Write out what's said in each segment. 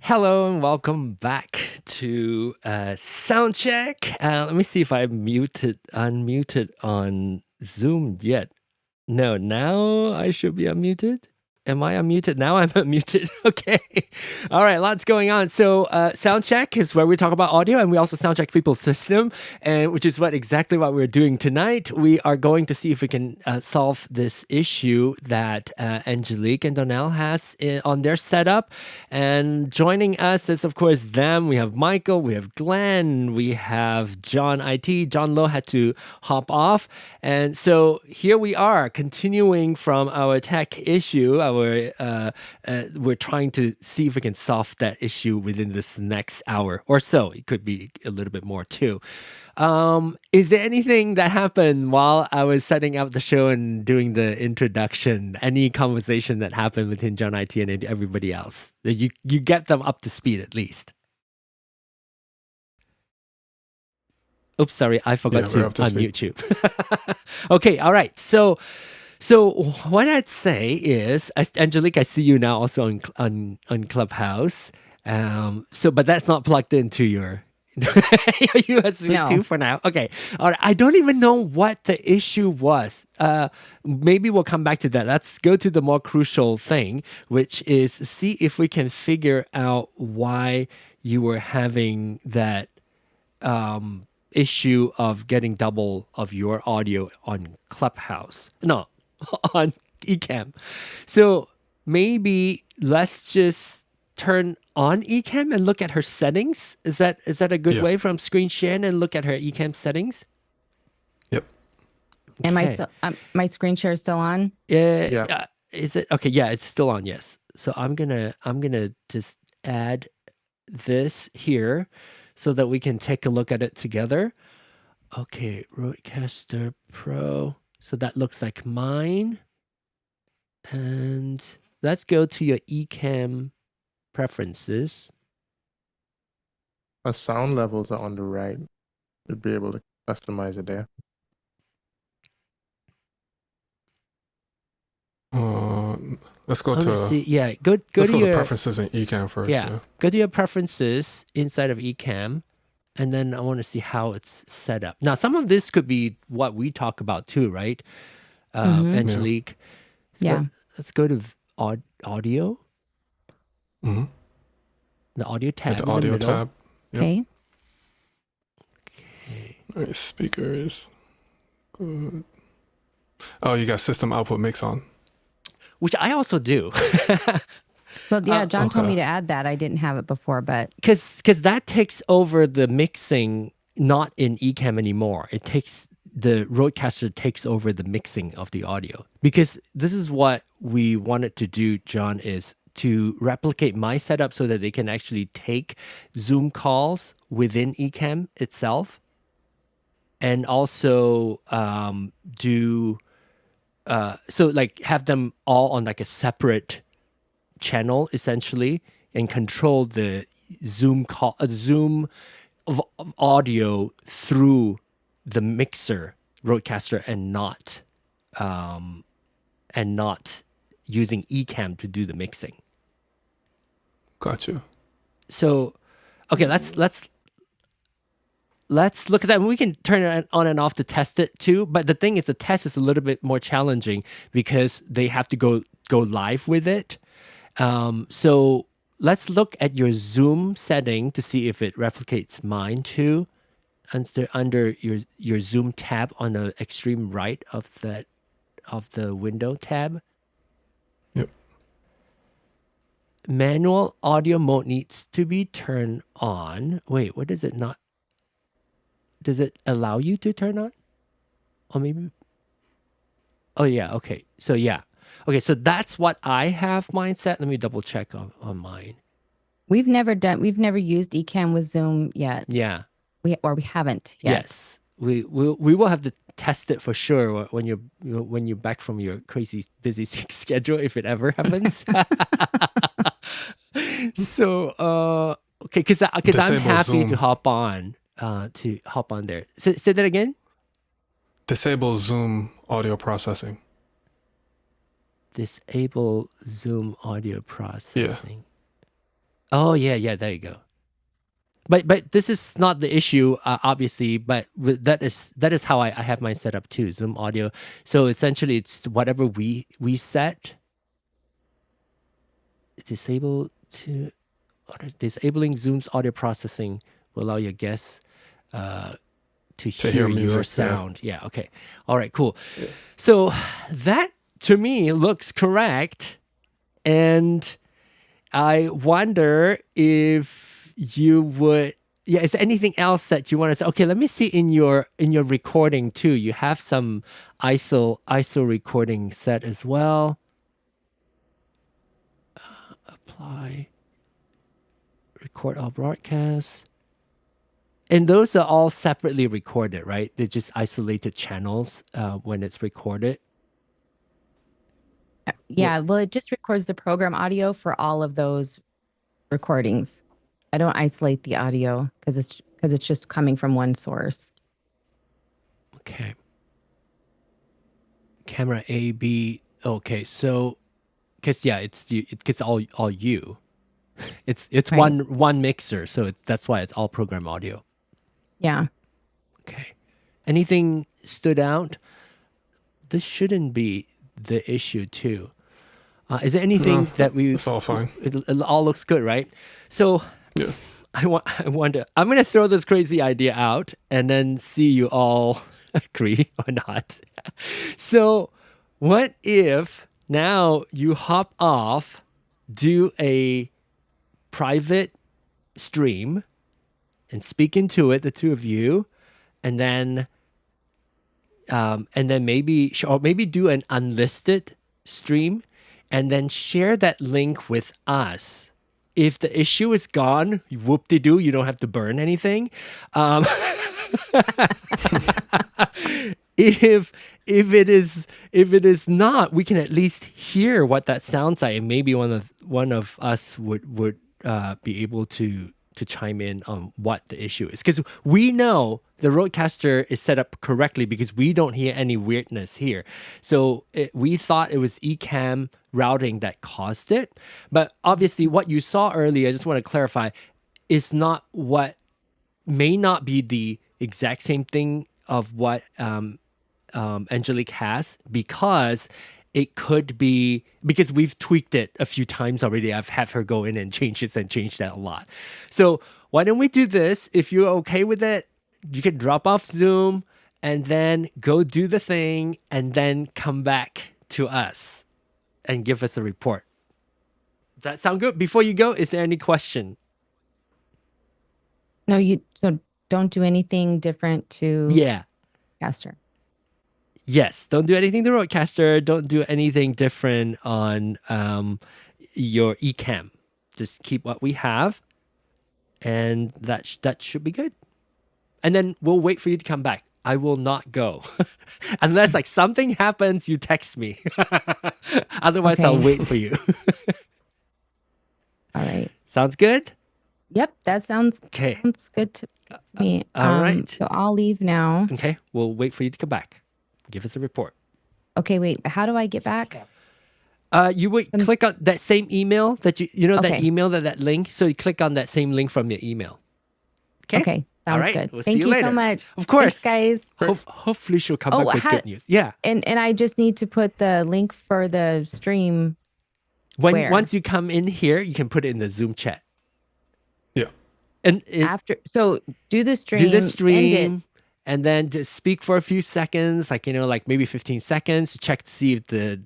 Hello and welcome back to Soundcheck. Let me see if I unmuted on Zoom yet. No, now I should be unmuted. Am I unmuted? Now I'm unmuted. Okay. All right, lots going on. So Soundcheck is where we talk about audio and we also soundcheck people's system, and which is exactly what we're doing tonight. We are going to see if we can solve this issue that Angelique and Donnell has on their setup. And joining us is, of course, them. We have Michael, we have Glenn, we have John IT. John Lowe had to hop off. And so here we are, continuing from our tech issue. We're trying to see if we can solve that issue within this next hour or so. It could be a little bit more too. Is there anything that happened while I was setting up the show and doing the introduction? Any conversation that happened between John IT and everybody else? That you get them up to speed at least. Oops, sorry, I forgot to unmute you. Okay, all right. So what I'd say is, Angelique, I see you now also on Clubhouse. But that's not plugged into your USB 2 for now. Okay, all right. I don't even know what the issue was. Maybe we'll come back to that. Let's go to the more crucial thing, which is see if we can figure out why you were having that issue of getting double of your audio on Clubhouse. No, on Ecamm. So maybe let's just turn on Ecamm and look at her settings. Is that a good way from screen sharing and look at her Ecamm settings? Yep. Okay. Am I still my screen share is still on? Yeah. Is it okay? Yeah, it's still on. Yes. So I'm gonna just add this here so that we can take a look at it together. Okay, Rodecaster Pro. So that looks like mine. And let's go to your Ecamm preferences. Our sound levels are on the right. You'll be able to customize it there. Let's go to see. Yeah, go to your the preferences in Ecamm first. Yeah, go to your preferences inside of Ecamm, and then I want to see how it's set up. Now, some of this could be what we talk about too, right, Angelique? Yeah. Let's go to audio. Mm-hmm. The audio tab. The audio tab. Yep. Okay. All right, speakers. Good. Oh, you got system output mix on. Which I also do. Well, yeah, John told me to add that. I didn't have it before, but because that takes over the mixing, not in Ecamm anymore. It takes the Rodecaster takes over the mixing of the audio, because this is what we wanted to do, John, is to replicate my setup so that they can actually take Zoom calls within Ecamm itself, and also so like have them all on like a separate channel essentially, and control the Zoom call, Zoom of audio through the mixer Rodecaster, and not using Ecamm to do the mixing. Gotcha. So, okay, let's look at that. We can turn it on and off to test it too. But the thing is, the test is a little bit more challenging because they have to go live with it. So let's look at your Zoom setting to see if it replicates mine too. Under your Zoom tab on the extreme right of the window tab. Yep. Manual audio mode needs to be turned on. Wait, what does it not? Does it allow you to turn on? Or maybe? Oh yeah. Okay. So yeah. Okay. So that's what I have mine set. Let me double check on mine. We've never used Ecamm with Zoom yet. Yeah. We haven't yet. Yes. We will have to test it for sure when you're back from your crazy busy schedule, if it ever happens. So okay, because I'm happy Zoom. to hop on there. Say that again. Disable Zoom audio processing. Disable Zoom audio processing. Oh yeah, there you go. But this is not the issue, obviously. But that is how I have mine set up too. Zoom audio. So essentially, it's whatever we set. Disable to disabling Zoom's audio processing will allow your guests to To hear hear music, your yeah. sound. Yeah. Okay. All right. Cool. So that to me looks correct, and I wonder if you would. Yeah. Is there anything else that you want to say? Okay. Let me see in your recording too. You have some ISO recording set as well. Apply. Record all broadcasts. And those are all separately recorded, right? They're just isolated channels when it's recorded. Yeah, well, it just records the program audio for all of those recordings. I don't isolate the audio because it's just coming from one source. Okay. Camera A, B. Okay, so because yeah, it gets all you. It's Right. one mixer, so that's why it's all program audio. Yeah. Okay. Anything stood out? This shouldn't be the issue too. Is there anything No, that we? it's all fine. It all looks good, right? So Yeah. I wonder. I'm gonna throw this crazy idea out and then see you all agree or not. So, what if now you hop off, do a private stream, and speak into it, the two of you, and then maybe or maybe do an unlisted stream, and then share that link with us. If the issue is gone, whoop-de-doo, you don't have to burn anything. If it is not, we can at least hear what that sounds like, and maybe one of us would be able to chime in on what the issue is, because we know the Roadcaster is set up correctly because we don't hear any weirdness here. So we thought it was Ecamm routing that caused it, but obviously what you saw earlier, I just want to clarify, is not what may not be the exact same thing of what Angelique has, because it could be because we've tweaked it a few times already. I've had her go in and change that a lot. So why don't we do this? If you're okay with it, you can drop off Zoom and then go do the thing and then come back to us and give us a report. Does that sound good? Before you go, is there any question? No, so don't do anything different to Yeah. Caster. Yes, don't do anything to Roadcaster. Don't do anything different on your Ecamm. Just keep what we have, and that should be good. And then we'll wait for you to come back. I will not go unless like something happens. You text me. Otherwise, I'll Okay. wait for you. All right. Sounds good. Yep, that sounds Okay. good to me. all right. So I'll leave now. Okay. We'll wait for you to come back. Give us a report. Okay, wait. How do I get back? You would click on that same email that you know that Okay. email that link. So you click on that same link from your email. Okay. Okay, All sounds right, good. we'll see Thank you you later. so much. Of course. Thanks, guys. Hopefully she'll come Oh, back with good news. Yeah. And I just need to put the link for the stream. Where? Once you come in here, you can put it in the Zoom chat. Yeah. And So do the stream. do the end it. stream and then just speak for a few seconds, like maybe 15 seconds, check to see if the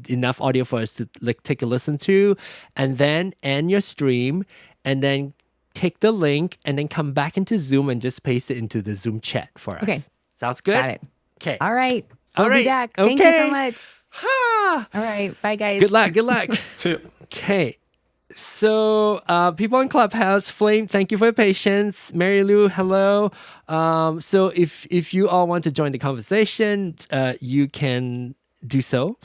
enough audio for us to take a listen to, and then end your stream, and then take the link and then come back into Zoom and just paste it into the Zoom chat for us. Okay. Sounds good? Got it. Okay. All right. All We'll right. be back. Thank you Okay. so much. Ha! All right. Bye, guys. Good luck. Good luck. See ya. Okay. So, people in Clubhouse, Flame, thank you for your patience. Mary Lou, hello. So if you all want to join the conversation, you can do so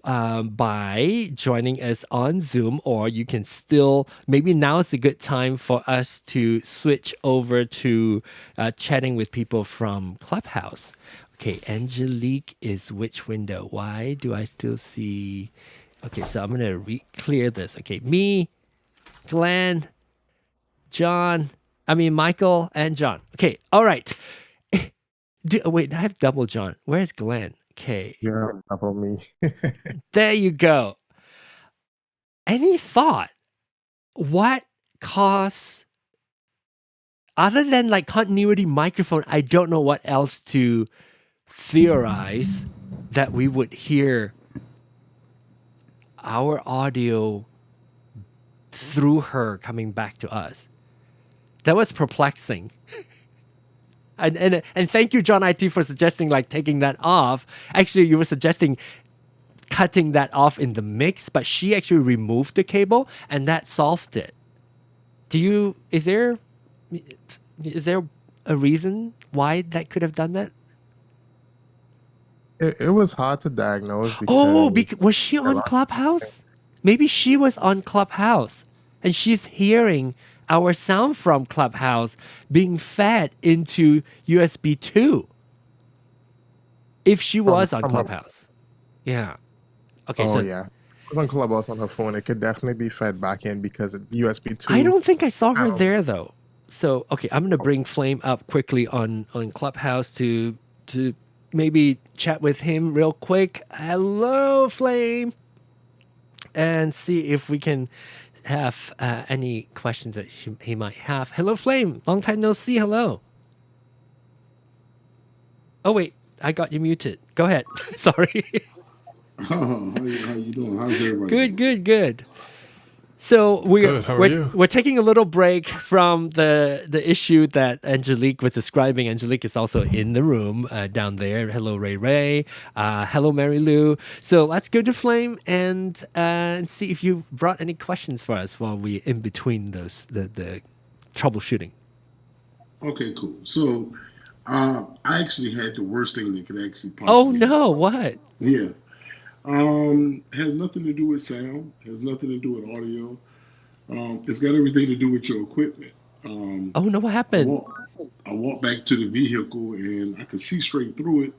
by joining us on Zoom, or you can still, maybe now is a good time for us to switch over to chatting with people from Clubhouse. Okay, Angelique is which window? Why do I still see... Okay, so I'm going to clear this. Okay, me, Glenn, John. I mean, Michael and John. Okay. All right. Wait, I have double John. Where's Glenn? Okay. Yeah, double me. There you go. Any thought? What caused, other than like continuity microphone, I don't know what else to theorize that we would hear our audio through her coming back to us. That was perplexing. And thank you, John IT, for suggesting like taking that off. Actually, you were suggesting cutting that off in the mix, but she actually removed the cable and that solved it. Is there a reason why that could have done that? It was hard to diagnose because Oh, was she on Clubhouse? Maybe she was on Clubhouse and she's hearing our sound from Clubhouse being fed into USB 2. If she was on Clubhouse. Yeah. Okay, so yeah. It was on Clubhouse on her phone. It could definitely be fed back in because it's USB 2. I don't think I saw her there though. So okay, I'm gonna bring Flame up quickly on Clubhouse to maybe chat with him real quick. Hello, Flame, and see if we can have any questions that he might have. Hello, Flame. Long time no see. Hello. Oh wait, I got you muted. Go ahead. Sorry. Oh, how you doing? How's everybody? Good. So we're taking a little break from the issue that Angelique was describing. Angelique is also in the room down there. Hello, Ray. Hello, Mary Lou. So let's go to Flame and see if you brought any questions for us while we in between the troubleshooting. Okay, cool. So I actually had the worst thing that could actually possibly. Oh no! What? Yeah. Has nothing to do with sound. Has nothing to do with audio. It's got everything to do with your equipment. Oh no! What happened? I walked back to the vehicle and I could see straight through it.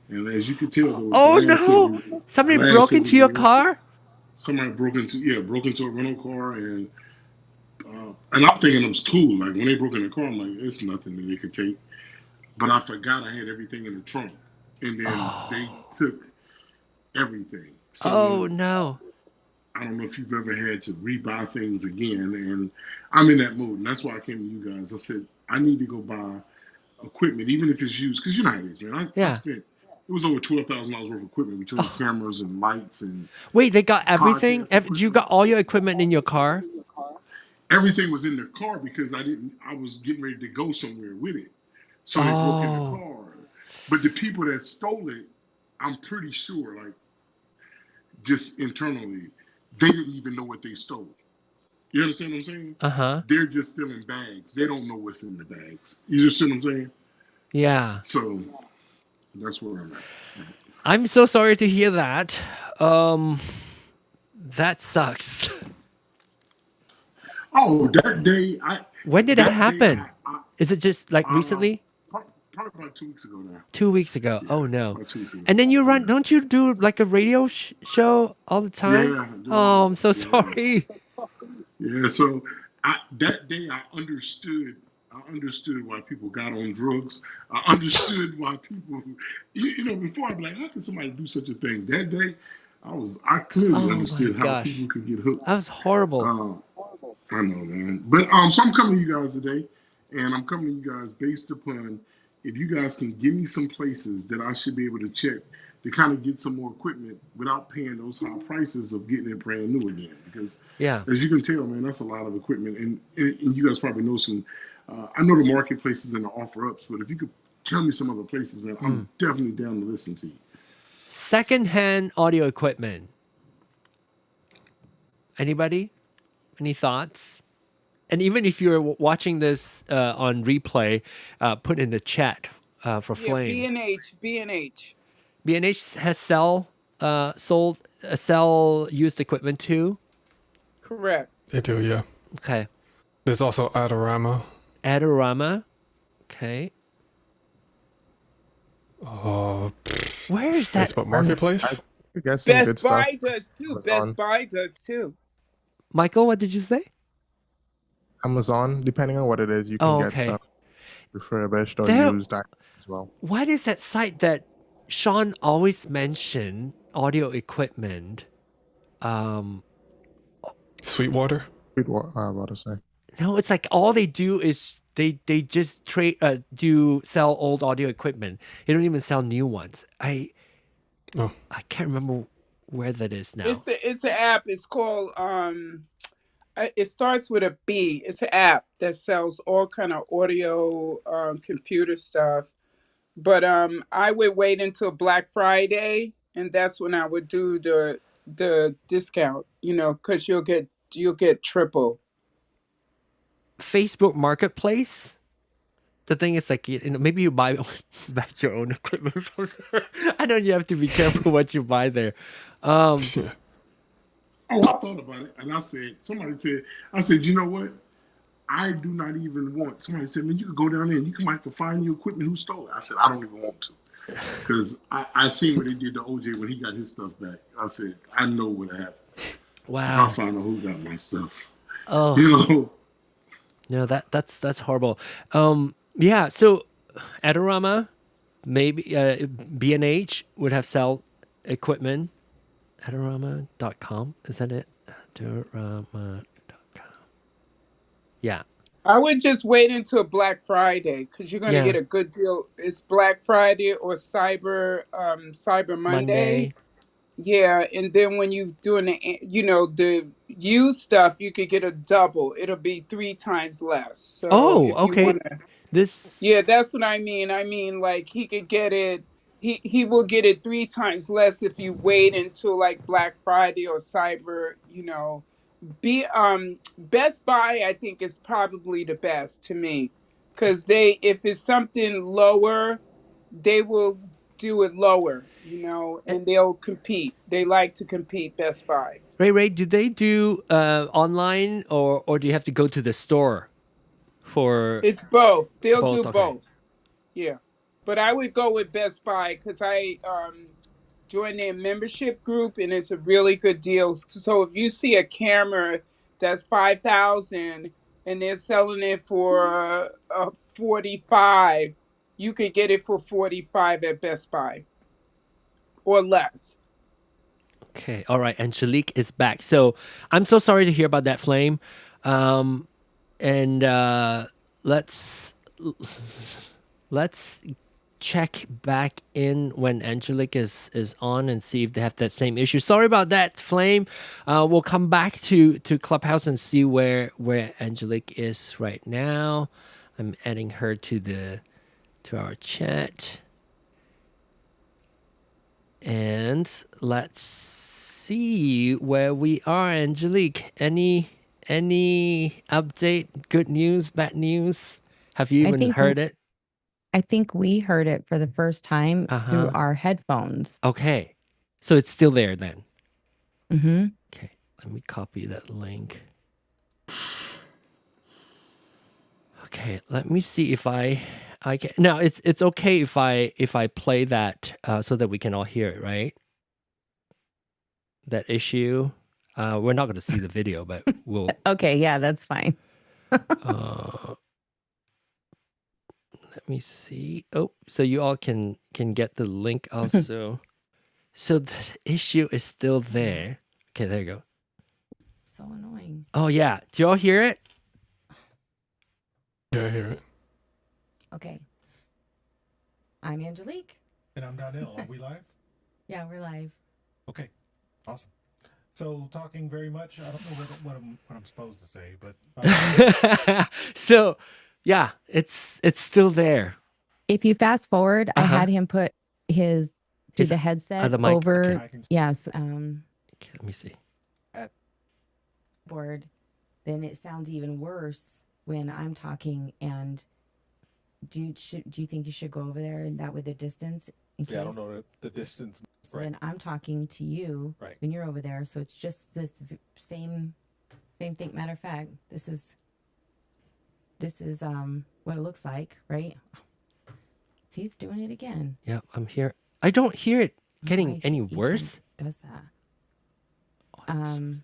And as you could tell, there was oh no! Somebody broke into your car. Somebody broke into a rental car, and I'm thinking it was cool. Like when they broke in the car, I'm like, it's nothing that they could take. But I forgot I had everything in the trunk, and then they took everything. So, no! I don't know if you've ever had to rebuy things again, and I'm in that mood, and that's why I came to you guys. I said I need to go buy equipment, even if it's used, because you know how it is, man. I spent it was over $12,000 worth of equipment between cameras and lights and. Wait, they got everything? You got all your equipment in your car? Everything was in the car because I was getting ready to go somewhere with it. So they broke in the car. But the people that stole it, I'm pretty sure, like, just internally, they didn't even know what they stole. You understand what I'm saying? Uh-huh. They're just stealing bags. They don't know what's in the bags. You understand what I'm saying? Yeah. So that's where I'm at. I'm so sorry to hear that. That sucks. Oh, that day when did it happen? Is it just like recently? Probably about 2 weeks ago now. 2 weeks ago. Yeah, oh no. 2 weeks ago. And then you run, don't you do like a radio show all the time? Yeah. Oh, I'm so sorry. Yeah, so that day I understood why people got on drugs. I understood why people, before I'd be like, how can somebody do such a thing? That day, I clearly understood how people could get hooked. That was horrible. I know, man. But so I'm coming to you guys today, and I'm coming to you guys based upon if you guys can give me some places that I should be able to check to kind of get some more equipment without paying those high prices of getting it brand new again. Because as you can tell, man, that's a lot of equipment, and you guys probably know some. I know the marketplaces and the offer ups, but if you could tell me some other places, man, I'm definitely down to listen to you. Secondhand audio equipment. Anybody? Any thoughts? And even if you're watching this on replay, put in the chat for Flame. B&H. B&H has sell used equipment too? Correct. They do, yeah. Okay. There's also Adorama. Okay. Where is that? Facebook Marketplace? Best Buy does too. Michael, what did you say? Amazon, depending on what it is, you can Oh, get okay. stuff refurbished or There, used as well. what is that site that Sean always mentioned? Audio equipment. Um, Sweetwater. What to say? no, it's like all they do is they just sell old audio equipment. They don't even sell new ones. Oh, I can't remember where that is now. It's an app. It's called it starts with a B. It's an app that sells all kind of audio computer stuff. But I would wait until Black Friday, and that's when I would do the discount. You know, because you'll get triple. Facebook Marketplace. The thing is, like, maybe you buy back your own equipment from there. I know you have to be careful what you buy there. yeah. Oh, I thought about it, and I said, you know what? I do not even want. Somebody said, man, you could go down there and might find your equipment who stole it. I said, I don't even want to, because I seen what they did to OJ when he got his stuff back. I said, I know what happened. I'll Wow. find out who got my stuff. Oh You know, no, that's horrible. Yeah. So, Adorama, maybe B&H would have sell equipment. Adorama.com, is that it? Adorama.com. Yeah. I would just wait until Black Friday because you're gonna get Yeah. a good deal. It's Black Friday or Cyber Monday. Monday. Yeah, and then when you doing the used stuff, you could get a double. It'll be 3 times less. So Oh, if you okay. want to, yeah, This. that's what I mean. I mean, like he could get it. He will get it 3 times less if you wait until like Black Friday or Cyber. Be Best Buy I think is probably the best to me because they if it's something lower they will do it lower, eh, and they'll compete. They like to compete, Best Buy. Ray, do they do online or do you have to go to the store for It's both. They'll do both? Okay. both. Yeah. But I would go with Best Buy because I joined their membership group and it's a really good deal. So if you see a camera that's 5,000 and they're selling it for 45, you could get it for 45 at Best Buy or less. Okay. All right. Angelique is back. So I'm so sorry to hear about that, Flame. And let's let's check back in when Angelique is on and see if they have that same issue. Sorry about that, Flame. We'll come back to Clubhouse and see where Angelique is right now. I'm adding her to our chat. And let's see where we are, Angelique. Any update? Good news? Bad news? Have you I even think heard it? I think we heard it for the first time through Uh-huh. our headphones. Okay. So it's still there then. Mm-hmm. Okay. Let me copy that link. Okay. Let me see if I can. Now it's okay if I play that so that we can all hear it, right? That issue. We're not going to see the video, but we'll. Okay, yeah, that's fine. Let me see. Oh, so you all can get the link also. So the issue is still there. Okay, there you go. So annoying. Oh yeah, do y'all hear it? Yeah, I hear it. Okay. I'm Angelique. And I'm Donnell. Are we live? Yeah, we're live. Okay, awesome. So talking very much. I don't know what I'm supposed to say, but So yeah, it's still there. If you fast forward, I Uh-huh. had him put His- the headset the mic, over. okay. I can Yes, Okay, let me see. board. Then it sounds even worse when I'm talking. And do you think you should go over there and that with the distance? In case? Yeah, I don't know the distance. So Right. then I'm talking to you Right. when you're over there. So it's just this same thing. Matter of fact, this is what it looks like, right? See, it's doing it again. Yeah, I'm here. I don't hear it getting Why any each one worse. does that? Oh, I'm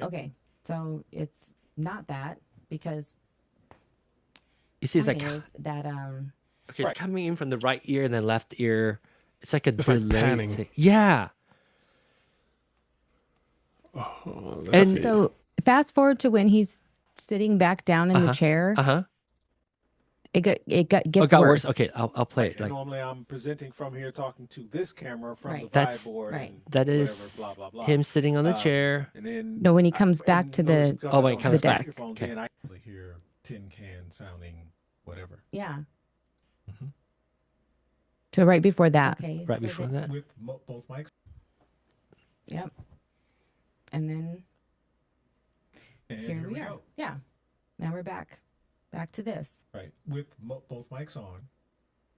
Okay, so it's not that, because You see, it's point like is that okay, it's Right. coming in from the right ear and then left ear. It's like a It's like delayed panning. thing. Yeah. Oh, let's And see. so fast forward to when he's sitting back down in the chair, it Oh, gets got worse. worse. Okay, I'll play it. And Like normally I'm presenting from here, talking to this camera from Right. the That's- vibe board. right. And that whatever, is blah blah blah. him sitting on the chair. And then No, when he comes back to notice the because Oh, I when he don't comes have back. microphones Okay. in, I can hear tin can sounding whatever. yeah. Mhm. So right before that. Right so before that. With both mics. Yep. And then And here we are. go. Yeah. Now we're back to this. Right. With both mics on.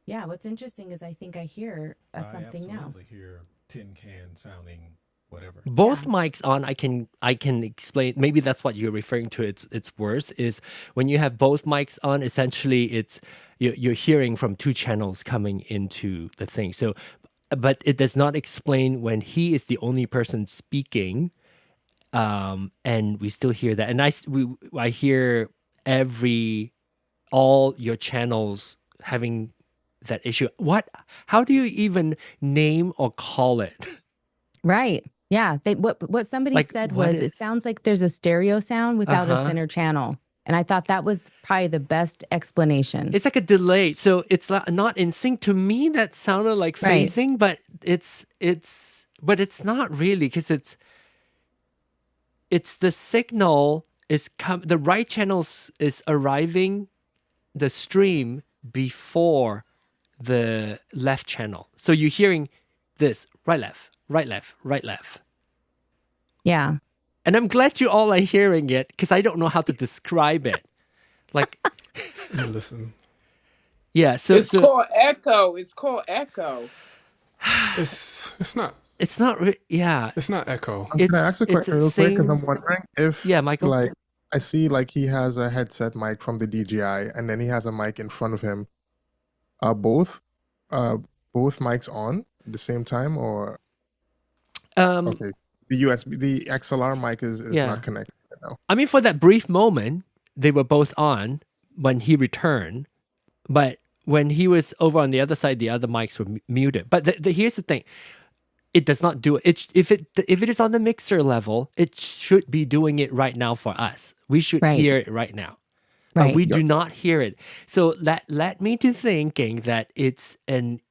Yeah. What's interesting is I think I hear something I now. absolutely hear tin can sounding whatever. Both Yeah. mics on, I can explain. Maybe that's what you're referring to. It's worse is when you have both mics on. Essentially, it's you're hearing from two channels coming into the thing. So, but it does not explain when he is the only person speaking, and we still hear that. And I hear all your channels having that issue. How do you even name or call it? Right. Yeah. What somebody Like, said what was it is- sounds like there's a stereo sound without a center channel. And I thought that was probably the best explanation. It's like a delay, so it's not in sync. To me, that sounded like Right. phasing, but it's not really, because it's the signal is the right channels is arriving the stream before the left channel. So you're hearing this right left, right left, right left. Yeah. And I'm glad you all are hearing it, because I don't know how to describe it. Like, Listen, yeah, so It's called echo. It's called echo. it's not it's not yeah. it's not echo. Can I ask a question real quick? Because same- I'm wondering if, Yeah, Michael. like, I see like he has a headset mic from the DJI, and then he has a mic in front of him. Are both mics on at the same time, or okay? The XLR mic is Yeah. not connected right now. I mean, for that brief moment, they were both on when he returned, but when he was over on the other side, the other mics were muted. But here's the thing: it does not do it. If it is on the mixer level, it should be doing it right now for us. We should Right. hear it right now, but Right. we do not hear it. So that led me to thinking that it's an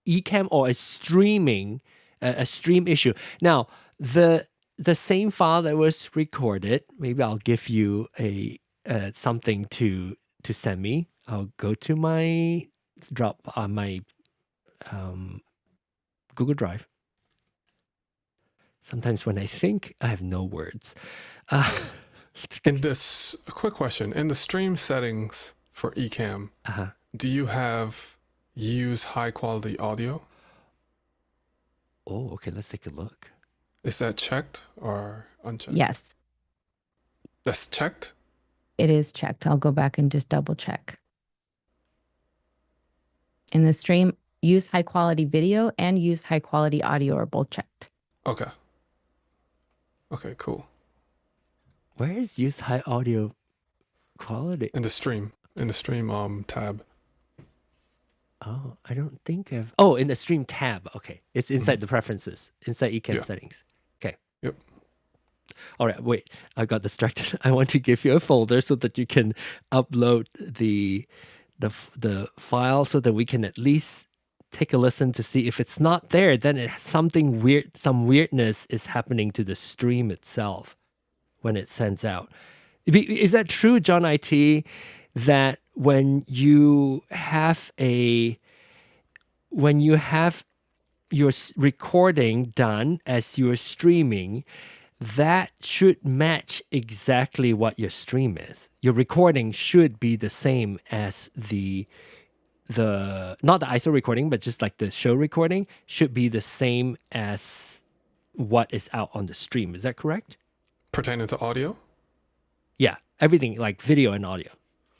eCam or a stream issue. Now, the same file that was recorded, maybe I'll give you something to send me. I'll go to my my Google Drive. Sometimes when I think, I have no words. In this, a quick question. In the stream settings for eCam, do you have use high quality audio? Oh, okay. Let's take a look. Is that checked or unchecked? Yes, That's checked? it is checked. I'll go back and just double check. In the stream, use high quality video and use high quality audio are both checked. Okay. Okay, cool. Where is use high audio quality? In the stream tab. Oh, I don't think I've. Oh, in the stream tab. Okay, it's inside the preferences, inside eCam Yeah. settings. Okay. Yep. All right. Wait, I got distracted. I want to give you a folder so that you can upload the file, so that we can at least take a listen to see if it's not there. Then something weird, some weirdness is happening to the stream itself when it sends out. Is that true, John IT? That when you have your recording done as you're streaming, that should match exactly what your stream is. Your recording should be the same as the not the ISO recording, but just like the show recording should be the same as what is out on the stream. Is that correct? Pertaining to audio? Yeah, everything like video and audio.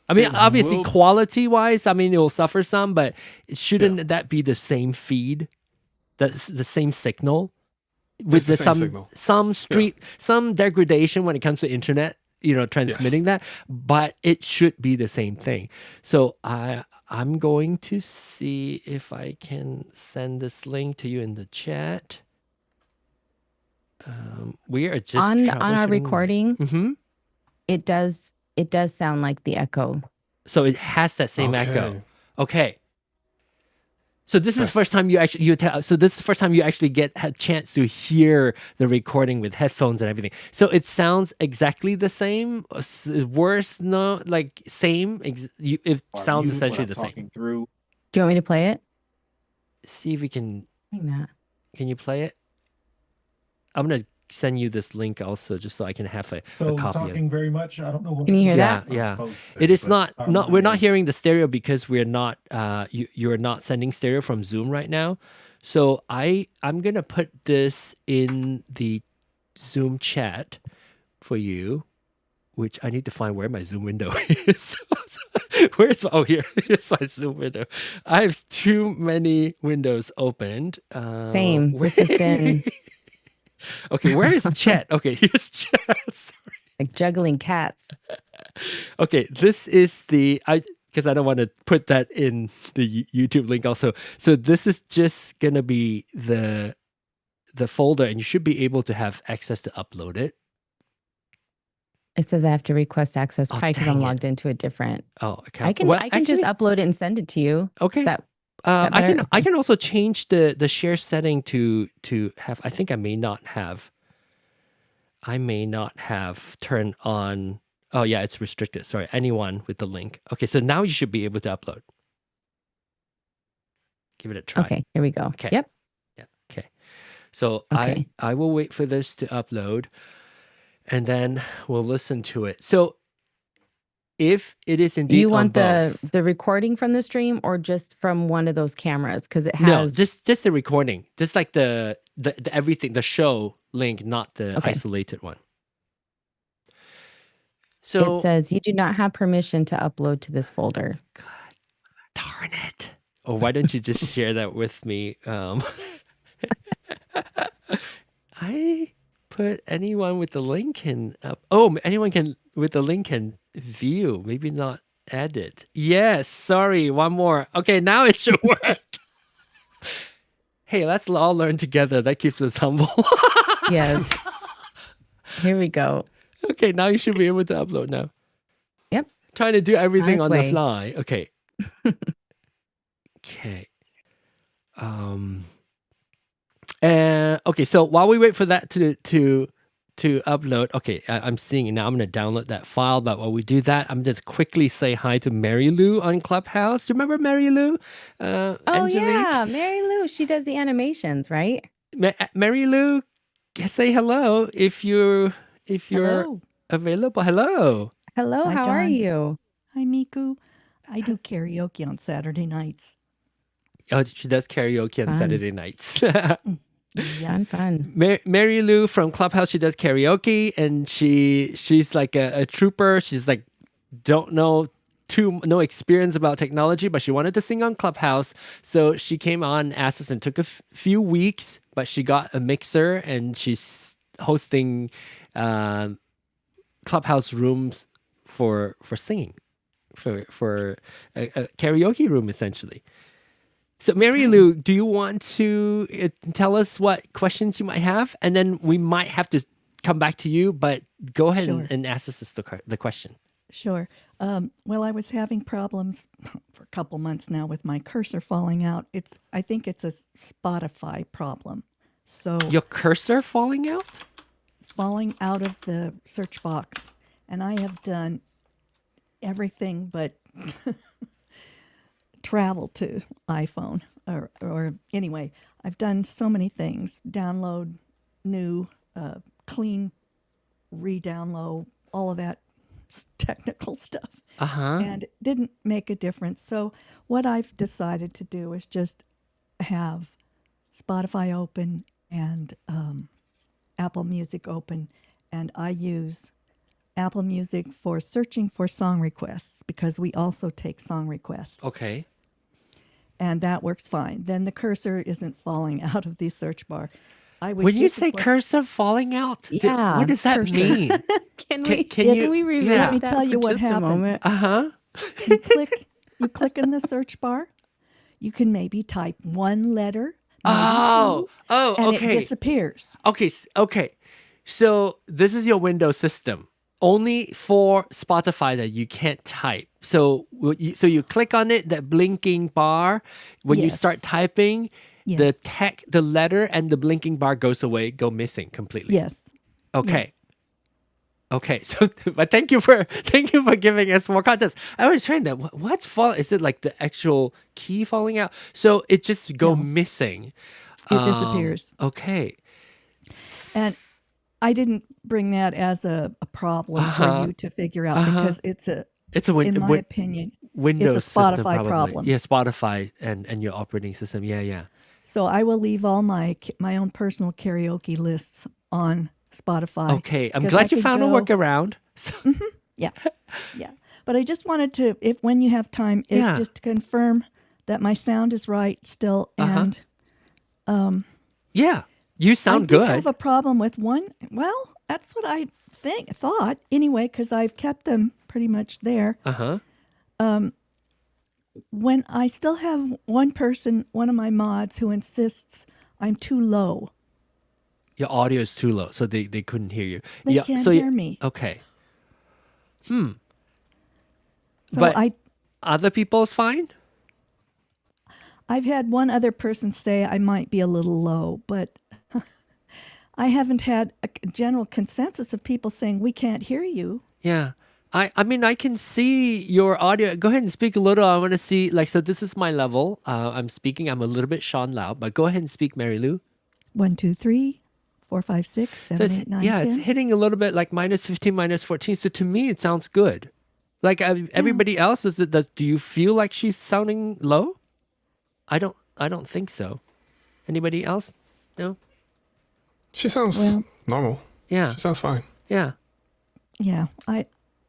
I mean, It obviously, will- quality-wise, I mean, it will suffer some, but shouldn't that be the same feed? That's the same signal? It's the same signal. Some degradation when it comes to internet transmitting Yes. that, but it should be the same thing. So I'm going to see if I can send this link to you in the chat. We are just on our troubleshooting recording. Mm-hmm. It does sound like the echo. So it has that same echo. Okay. Okay. So this is the first time you actually this is the first time you actually get a chance to hear the recording with headphones and everything. So it sounds exactly the same, worse, no, like same. It sounds essentially the same. Do you want me to play it? See if we can. Like that. Can you play it? I'm gonna send you this link also, just so I can have a copy. Talking very much. I don't know what. Can you hear that? Yeah. Say, It is not. We're not is- hearing the stereo because we're not. You're not sending stereo from Zoom right now. So I'm gonna put this in the Zoom chat for you, which I need to find where my Zoom window is. Where's here's my Zoom window. I have too many windows opened. Same. This has been Okay, where is chat? Okay, here's chat. Sorry. like juggling cats. Okay, this is because I don't want to put that in the YouTube link also. So this is just gonna be the folder, and you should be able to have access to upload it. It says I have to request access, probably because I'm dang it. logged into a different. Okay. I can just upload it and send it to you. Okay. That I can also change the share setting to have. I think I may not have turned on. Oh yeah, it's restricted. Sorry, anyone with the link. Okay, so now you should be able to upload. Give it a try. Okay, here we go. Okay. Yep. Yeah. Okay. So Okay. I will wait for this to upload, and then we'll listen to it. So if it is indeed You want on both, the recording from the stream or just from one of those cameras? Because it has no, just the recording, just like the everything, the show link, not the isolated one. So it says you do not have permission to upload to this folder. God darn it! Oh, why don't you just share that with me? I put anyone with the link can anyone can with the link can view, maybe not edit. Yes, sorry, one more. Okay, now it should work. Hey, let's all learn together. That keeps us humble. Yes. Here we go. Okay, now you should be able to upload now. Yep. Trying to do everything on the way. fly. Okay. Okay. Okay, so while we wait for that to upload, okay, I'm seeing it now. I'm going to download that file, but while we do that, I'm just quickly say hi to Mary Lou on Clubhouse. Do you remember Mary Lou? Oh Angelique? yeah, Mary Lou. She does the animations, right? Mary Lou, say hello if you're Hello. available. Hello. Hello, Hi, how are Dawn. you? Hi, Miku. I do karaoke on Saturday nights. Oh, she does karaoke on Fun. Saturday nights. Yes. Fun. Mary Lou from Clubhouse, she does karaoke, and she's like a trooper. She's like no experience about technology, but she wanted to sing on Clubhouse, so she came on, asked us, and took a few weeks, but she got a mixer, and she's hosting Clubhouse rooms for singing, for a karaoke room essentially. So Mary Lou, do you want to tell us what questions you might have? And then we might have to come back to you, but go ahead Sure. and ask us the question. Sure. Well, I was having problems for a couple months now with my cursor falling out. I think it's a Spotify problem. So Your cursor falling out? it's falling out of the search box. And I have done everything but travel to iPhone or anyway, I've done so many things, download new, clean, re-download, all of that technical stuff. And it didn't make a difference. So what I've decided to do is just have Spotify open and Apple Music open. And I use Apple Music for searching for song requests because we also take song requests. Okay. And that works fine. Then the cursor isn't falling out of the search bar. I would When you hit the say button. cursor falling out, Yeah, what does that cursor. mean? Can Can, we can can you? we Let revisit me that tell for you what just a happens. moment? Uh-huh. You click in the search bar. You can maybe type one letter, maybe Oh, two, and it okay. disappears. Okay. So this is your Windows system. Only for Spotify that you can't type. So you click on it, that blinking bar. When you Yes. start typing, the Yes. the letter and the blinking bar goes away, go missing completely. Yes. Okay. Yes. Okay. So, but thank you for giving us more context. I was trying that. What's fall? Is it like the actual key falling out? So it just go No. missing. It disappears. Okay. And I didn't bring that as a problem for you to figure out because it's a in my opinion, Windows it's a Spotify system probably. problem. Yeah, Spotify and your operating system. Yeah. So I will leave all my own personal karaoke lists on Spotify. Okay, I'm 'cause glad I you could found a go- workaround. So, Yeah. Yeah. But I just wanted to, if when you have time, is Yeah. just to confirm that my sound is right still. And yeah, you I sound did good. have a problem with one. Well, that's what I thought anyway, because I've kept them pretty much there. When I still have one person, one of my mods, who insists I'm too low. Your audio is too low, so they couldn't hear you. They can't hear me. Okay. So But other people's fine? I've had one other person say I might be a little low, but I haven't had a general consensus of people saying we can't hear you. Yeah. I mean, I can see your audio. Go ahead and speak a little. I want to see, like, so this is my level. I'm speaking. I'm a little bit Sean loud, but go ahead and speak, Mary Lou. 1, 2, 3, 4, 5, 6, 7, 8, 9, 10. It's hitting a little bit like minus 15, minus 14. So to me, it sounds good. Like everybody else, do you feel like she's sounding low? I don't think so. Anybody else? No? She sounds normal. Yeah. She sounds fine. Yeah. Yeah,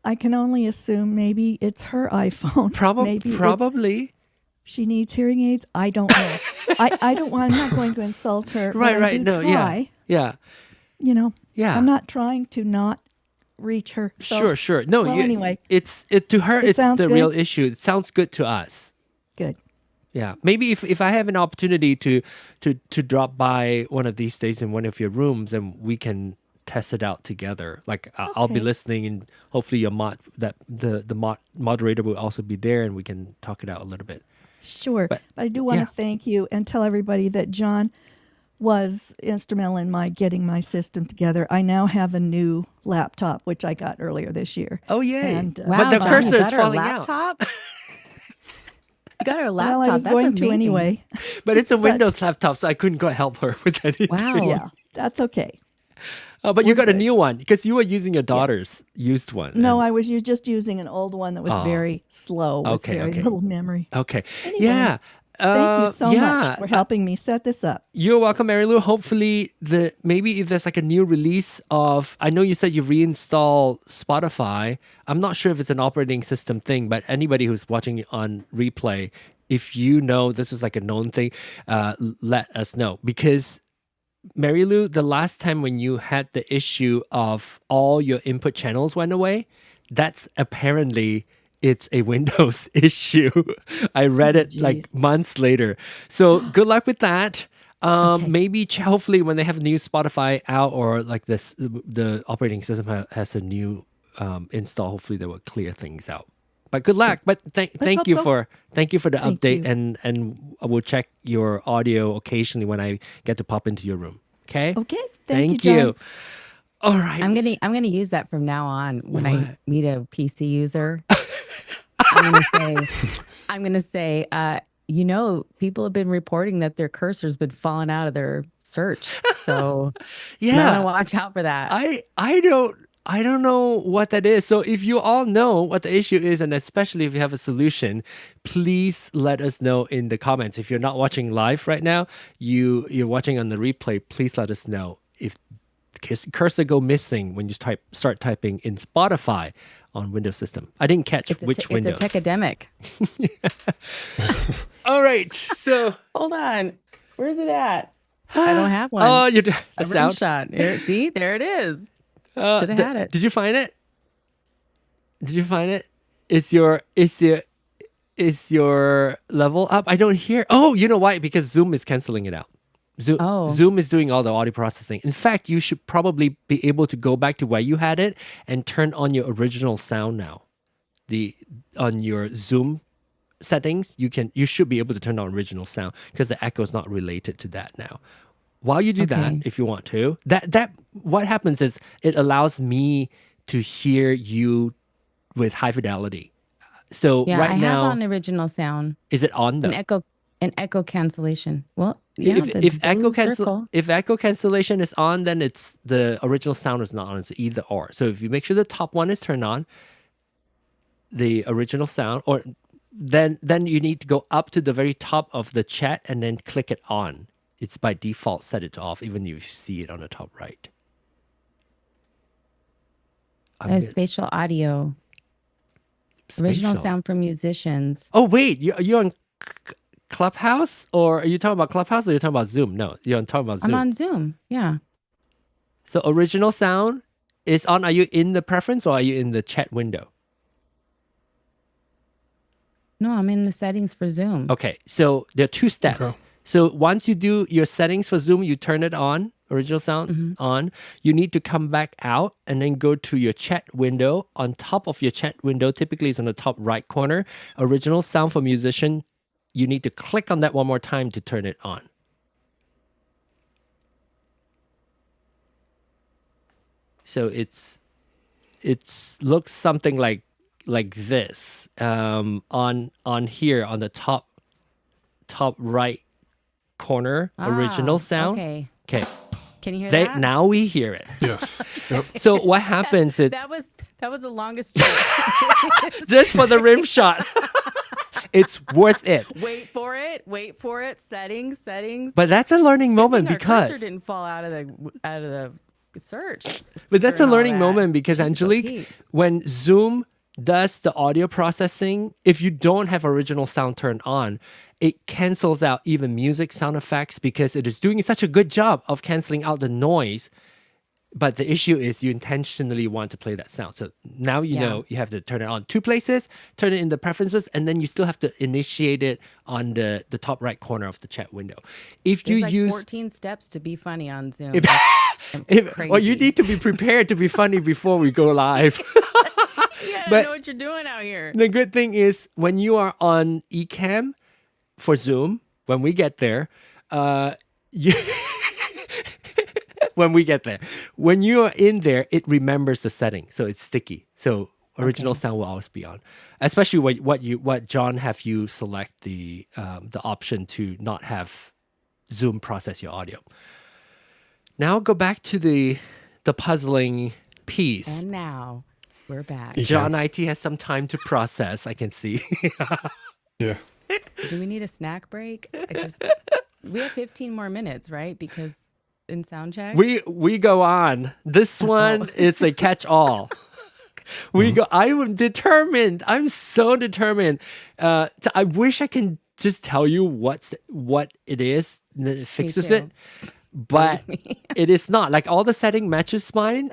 I can only assume maybe it's her iPhone. Probably. She needs hearing aids. I don't know. I don't want. I'm not going to insult her. Right. But I do No. try. Yeah. You know. Yeah. I'm not trying to not reach her. So, Sure. No. Anyway, to her. It's sounds the good? real issue. It sounds good to us. Good. Yeah. Maybe if I have an opportunity to drop by one of these days in one of your rooms, and we can test it out together. Like I'll be Okay. listening, and hopefully your moderator will also be there, and we can talk it out a little bit. Sure. But, But I do want to thank you and tell everybody that John was instrumental in my getting my system together. I now have a new laptop, which I got earlier this year. Oh yay! And, Wow, but the John, cursor you is got her falling out. laptop? You got her laptop. Well, I was That's going to amazing. anyway. But it's a Windows laptop, so I couldn't go help her with anything. Wow. Yeah, that's okay. But you We're got a good. new one because you were using your daughter's used one. No, and- I was just using an old one that was very slow with very little memory. Okay. Anyway, Yeah. Thank you so much for helping me set this up. You're welcome, Mary Lou. Hopefully, maybe if there's like a new release of, I know you said you reinstall Spotify. I'm not sure if it's an operating system thing, but anybody who's watching on replay, if you know this is like a known thing, let us know. Because Mary Lou, the last time when you had the issue of all your input channels went away, that's apparently it's a Windows issue. I read it like months later. So good luck with that. Maybe hopefully when they have new Spotify out or like this, the operating system has a new install. Hopefully they will clear things out. But good luck. But thank you for the update, and I will check your audio occasionally when I get to pop into your room. Okay. Okay. Thank you. you. John. All right. I'm gonna use that from now on when I meet a PC user. I'm gonna say, people have been reporting that their cursor's been falling out of their search. So I'm gonna watch out for that. I don't know what that is. So if you all know what the issue is, and especially if you have a solution, please let us know in the comments. If you're not watching live right now, you're watching on the replay, please let us know if cursor go missing when you start typing in Spotify on Windows system. I didn't catch which Windows. It's a techademic. All right. So hold on. Where's it at? I don't have one. Oh, you do A the rim sound. shot. See, there it is. Because I had it. Did you find it? Did you find it? Is your level up? I don't hear. Oh, you know why? Because Zoom is canceling it out. Zoom is doing all the audio processing. In fact, you should probably be able to go back to where you had it and turn on your original sound now. On your Zoom settings, you should be able to turn on original sound because the echo is not related to that now. While you do that, if you want to, that what happens is it allows me to hear you with high fidelity. So Yeah, right I now, have on original sound. is it on though? An echo cancellation. Well, yeah, if echo circle. if echo cancellation is on, then it's the original sound is not on. It's either or. So if you make sure the top one is turned on, the original sound, or then you need to go up to the very top of the chat and then click it on. It's by default set it to off, even if you see it on the top right. Spatial audio. Original sound for musicians. Oh wait, you're on Clubhouse, or are you talking about Clubhouse, or you're talking about Zoom? No, you're talking about Zoom. I'm on Zoom. Yeah. So original sound is on. Are you in the preference or are you in the chat window? No, I'm in the settings for Zoom. Okay, so there are two steps. Okay. So once you do your settings for Zoom, you turn it on, original sound on. You need to come back out and then go to your chat window. On top of your chat window, typically it's on the top right corner, original sound for musician. You need to click on that one more time to turn it on. So it looks something like this on here on the top right corner, original sound. Okay. Can you hear that? Now we hear it. Yes. Yep. So what happens is that was the longest joke. just for the rim shot. It's worth it. Wait for it. Settings. But that's a learning moment because cursor didn't fall out of the search. But that's a learning moment because Angelique, when Zoom does the audio processing, if you don't have original sound turned on, it cancels out even music sound effects because it is doing such a good job of canceling out the noise. But the issue is you intentionally want to play that sound. So now you know you have to turn it on two places, turn it in the preferences, and then you still have to initiate it on the top right corner of the chat window. If There's you use 14 steps to be funny on Zoom. Well, you need to be prepared to be funny before we go live. You gotta know what you're doing out here. The good thing is when you are on eCam for Zoom, when we get there, when you are in there, it remembers the setting, so it's sticky. So original sound will always be on, especially what John have you select the option to not have Zoom process your audio. Now go back to the puzzling piece. And now we're back. John IT has some time to process, I can see. Yeah. Do we need a snack break? We have 15 more minutes, right? Because in sound check. We go on. This one is a catch-all. I'm determined. I'm so determined. I wish I can just tell you what it is and then it fixes it. But it is not. Like all the setting matches mine.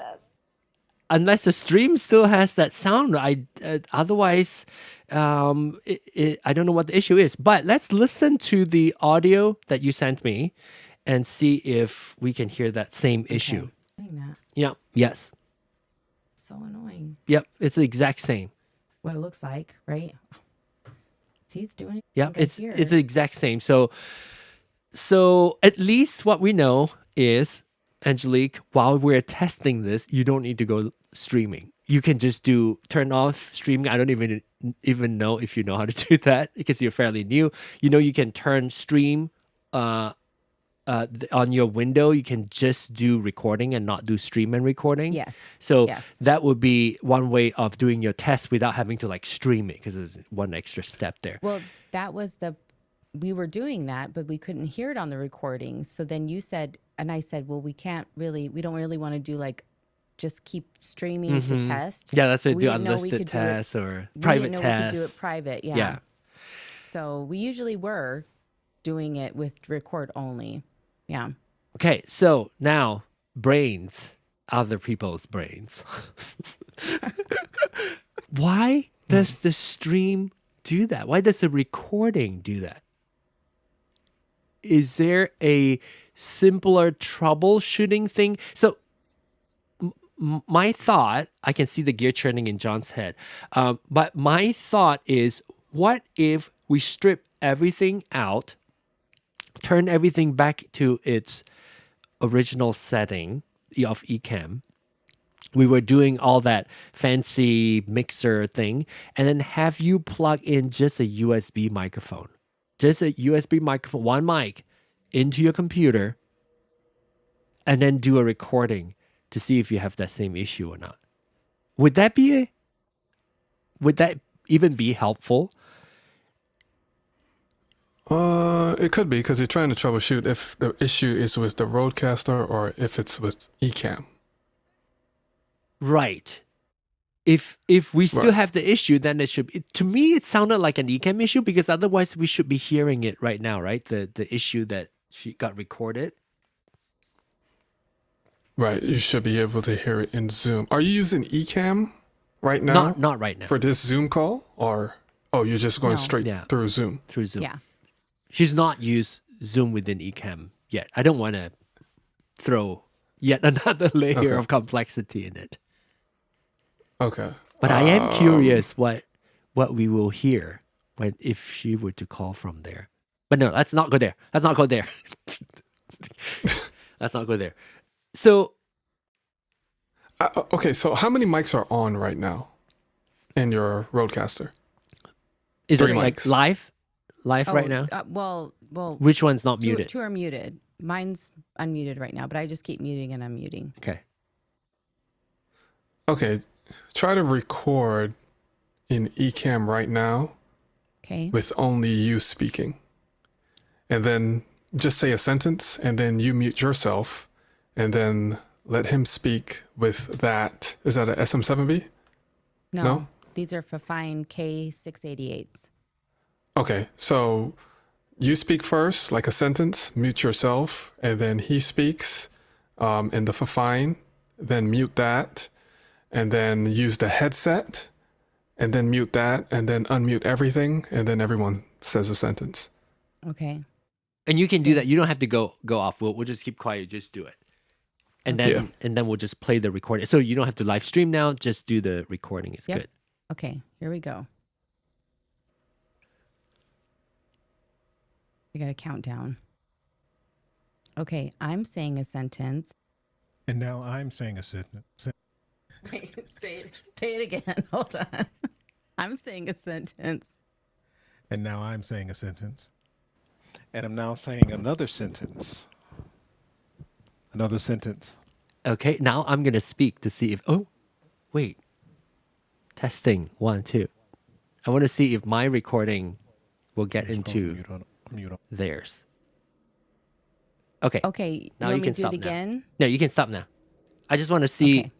Unless the stream still has that sound, otherwise, I don't know what the issue is. But let's listen to the audio that you sent me and see if we can hear that same issue. Yeah. Yes. So annoying. Yep. It's the exact same. What it looks like, right? See, it's doing it. Yep. It's the exact same. So at least what we know is, Angelique, while we're testing this, you don't need to go streaming. You can just turn off streaming. I don't even know if you know how to do that because you're fairly new. You can turn stream on your window. You can just do recording and not do stream and recording. Yes. So that would be one way of doing your test without having to stream it because there's one extra step there. Well, that was we were doing that, but we couldn't hear it on the recording. So then you said, and I said, well, we don't really want to do just keep streaming to test. Yeah, that's what we do, unlisted tests or private tests. We could do it private, yeah. So we usually were doing it with record only. Yeah. Okay, so now brains, other people's brains. Why does the stream do that? Why does the recording do that? Is there a simpler troubleshooting thing? So my thought, I can see the gear churning in John's head, but my thought is, what if we strip everything out, turn everything back to its original setting of Ecamm? We were doing all that fancy mixer thing, and then have you plug in just a USB microphone, one mic into your computer, and then do a recording to see if you have that same issue or not. Would that even be helpful? It could be, because you're trying to troubleshoot if the issue is with the Rodecaster or if it's with Ecamm. Right. If we still Right. have the issue, then it should be, to me it sounded like an Ecamm issue, because otherwise we should be hearing it right now, right? The issue that she got recorded. Right, you should be able to hear it in Zoom. Are you using Ecamm right now Not right now. for this Zoom call? Or, you're just going No. straight Yeah. through Zoom? Through Zoom. Yeah. She's not used Zoom within Ecamm yet. I don't want to throw yet another layer Okay. of complexity in it. Okay. But I am curious what we will hear if she were to call from there. But no, let's not go there. Let's not go there. Let's not go there. So Okay, so how many mics are on right now in your Rodecaster? is Three it like mics. live right now? Well, Which one's not two, muted? two are muted. Mine's unmuted right now, but I just keep muting and unmuting. Okay. Okay, try to record in Ecamm right now Okay. with only you speaking. And then just say a sentence, and then you mute yourself, and then let him speak with that. Is that a SM7B? No, No? these are for fine K688s. Okay, so you speak first, like a sentence, mute yourself, and then he speaks in the fine, then mute that, and then use the headset, and then mute that, and then unmute everything, and then everyone says a sentence. Okay. And you can do that. Yes. You don't have to go off. We'll just keep quiet. Just do it. And then we'll just play the recording. So you don't have to live stream now. Just do the recording. It's Yep. good. Okay, here we go. I got a countdown. Okay, I'm saying a sentence. And now I'm saying a sentence. Wait, say it again. Hold on. I'm saying a sentence. And now I'm saying a sentence. And I'm now saying another sentence. Another sentence. Okay. Now I'm gonna speak to see if. Oh, wait. Testing 1 2. I want to see if my recording will get into Mute on. theirs. Okay. Okay, Now you you want me can to do it stop now. again? No, you can stop now. I just want to see Okay.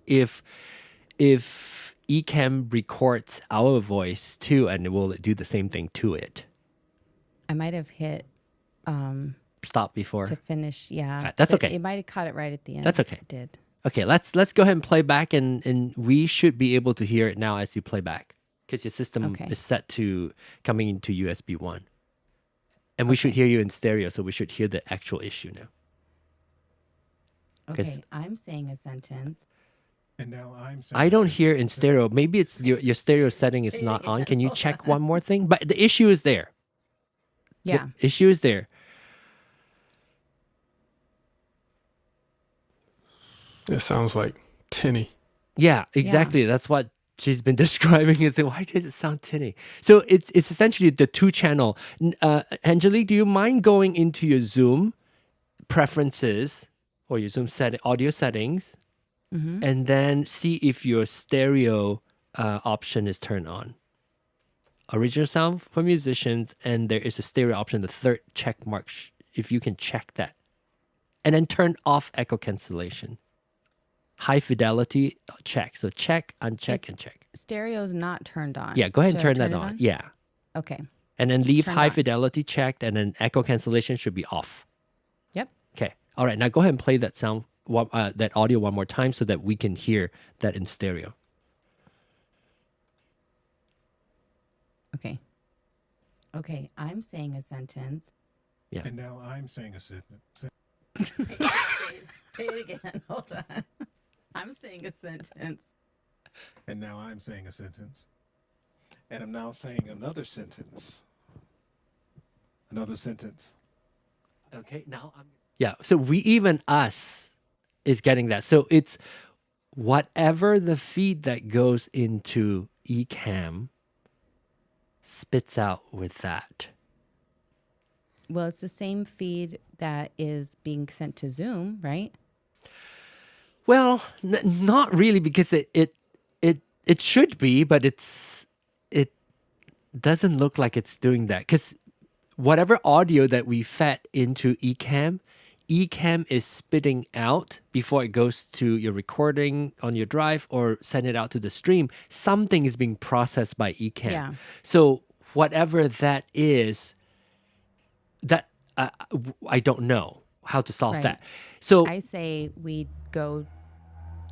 if Ecamm records our voice too, and it will do the same thing to it. I might have hit Stop before. to finish. Yeah, That's but okay. It might have caught it right at the end. That's okay. It did. Okay, let's go ahead and play back, and we should be able to hear it now as you play back, because your system Okay. is set to coming into USB 1. And we should hear you in stereo, so we should hear the actual issue now. 'Cause- Okay, I'm saying a sentence. And now I'm saying I a don't sentence. hear in stereo. Maybe it's your stereo setting is not on. Can you check one more thing? But the issue is there. Yeah. The issue is there. It sounds like tinny. Yeah, exactly. That's what she's been describing it. Why did it sound tinny? So it's essentially the 2-channel. Angelique, do you mind going into your Zoom preferences or your Zoom audio settings, Mm-hmm. and then see if your stereo option is turned on? Original sound for musicians, and there is a stereo option, the third check mark, if you can check that. And then turn off echo cancellation. High fidelity, check. So check, uncheck, It's- and check. Stereo's not turned on. Yeah, go ahead and Should I turn that it on. Yeah. Okay. And then leave Turned high on. fidelity checked, and then echo cancellation should be off. Yep. Okay. All right, now go ahead and play that that audio one more time so that we can hear that in stereo. Okay. Okay, I'm saying a sentence. Yeah. And now I'm saying a sentence. Say it again. Hold on. I'm saying a sentence. And now I'm saying a sentence. And I'm now saying another sentence. Another sentence. Okay, now yeah. So us is getting that. So it's whatever the feed that goes into Ecamm spits out with that. Well, it's the same feed that is being sent to Zoom, right? Well, not really, because it should be, but it doesn't look like it's doing that, because whatever audio that we fed into Ecamm is spitting out before it goes to your recording on your drive or send it out to the stream. Something is being processed by Ecamm. Yeah. So whatever that is, that I don't know how to solve Right. that. So I say we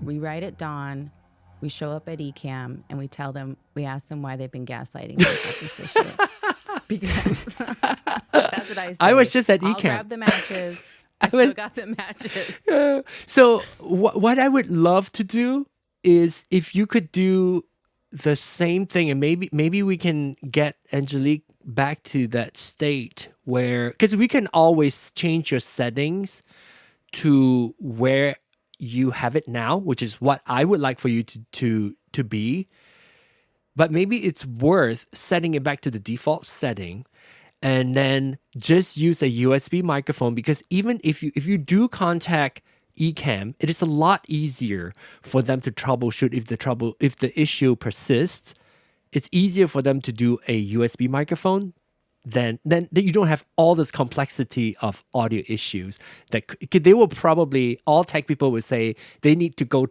write at dawn, we show up at Ecamm, and we ask them why they've been gaslighting me about this issue. Because that's what I say. I was just at I'll Ecamm. grab the matches. I still got the matches. So what I would love to do is if you could do the same thing, and maybe we can get Angelique back to that state where, because we can always change your settings to where you have it now, which is what I would like for you to be. But maybe it's worth setting it back to the default setting and then just use a USB microphone, because even if you do contact Ecamm, it is a lot easier for them to troubleshoot if the issue persists. It's easier for them to do a USB microphone then you don't have all this complexity of audio issues that they will probably, all tech people would say they need to go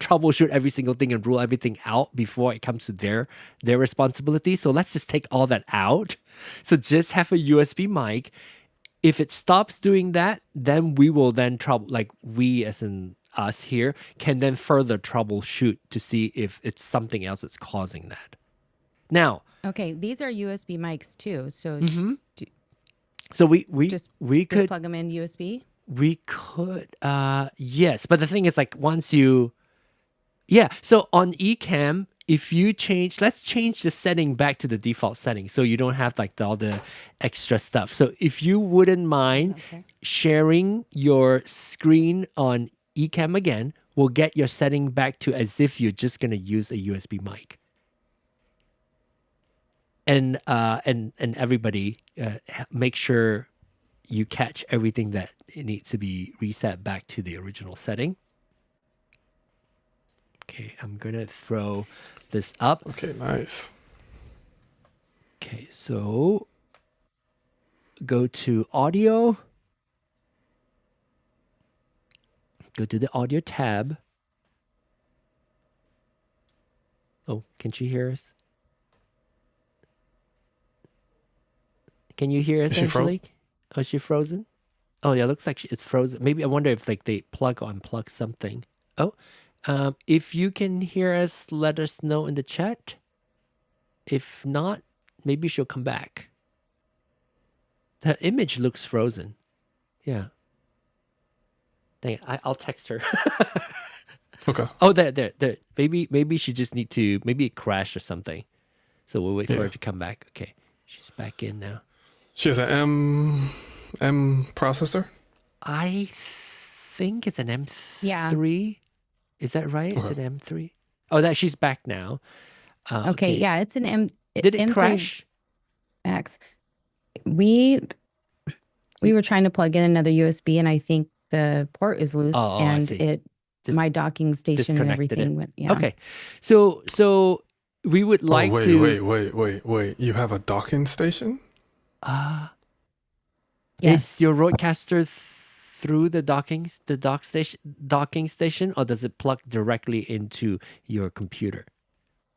troubleshoot every single thing and rule everything out before it comes to their responsibility. So let's just take all that out. So just have a USB mic. If it stops doing that, then we will then we as in us here can then further troubleshoot to see if it's something else that's causing that. Now, Okay, these are USB mics too. So so we just could plug them in USB. We could, yes, but the thing is, like, once you, yeah. So on Ecamm, if you let's change the setting back to the default setting, so you don't have like all the extra stuff. So if you wouldn't mind sharing your screen on Ecamm again, we'll get your setting back to as if you're just gonna use a USB mic. And everybody, make sure you catch everything that it needs to be reset back to the original setting. Okay, I'm gonna throw this up. Okay, nice. Okay, so go to audio. Go to the audio tab. Oh, can she hear us? Can you hear us, Angelique? Oh, is she frozen? Oh, yeah, looks like it's frozen. Maybe I wonder if like they plug or unplug something. Oh, if you can hear us, let us know in the chat. If not, maybe she'll come back. The image looks frozen. Yeah. Dang it, I'll text her. Okay. Oh, there. Maybe she just need to, maybe it crashed or something. So we'll wait for her to come back. Okay, she's back in now. She has an M processor? I think it's an M3. Yeah. Is that right? It's an M3. Oh, she's back now. Okay, yeah, it's an M. Did it M3 crash? Max. We were trying to plug in another USB, and I think the port is loose, and my docking station and everything went. Yeah. Okay, so we would like to. Wait. You have a docking station? Is your roadcaster through the docking station, or does it plug directly into your computer?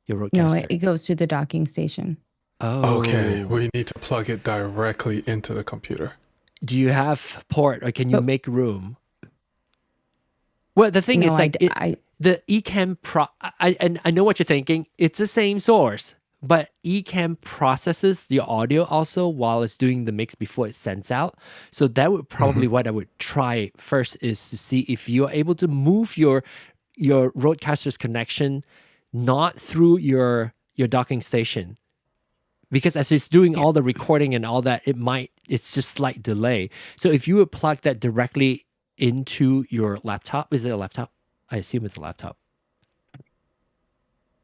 Your roadcaster. No, it goes to the docking station. Oh. Okay, we need to plug it directly into the computer. Do you have port, or can you But make room? Well, the thing is, no, like, the Ecamm and I know what you're thinking. It's the same source, but Ecamm processes the audio also while it's doing the mix before it sends out. So that would probably what I would try first, is to see if you are able to move your Rodecaster's connection not through your docking station, because as it's doing yeah. all the recording and all that, it's just slight delay. So if you would plug that directly into your laptop, is it a laptop? I assume it's a laptop.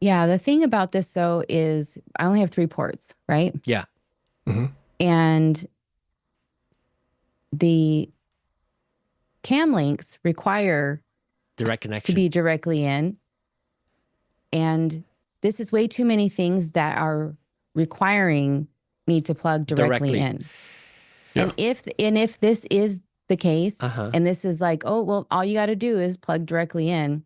Yeah, the thing about this though is I only have 3 ports, right? Yeah. And the cam links require Direct to connection. be directly in. And this is way too many things that are requiring me to plug directly in. Yeah. And if this is the case, Uh-huh. and this is like, oh, well, all you got to do is plug directly in,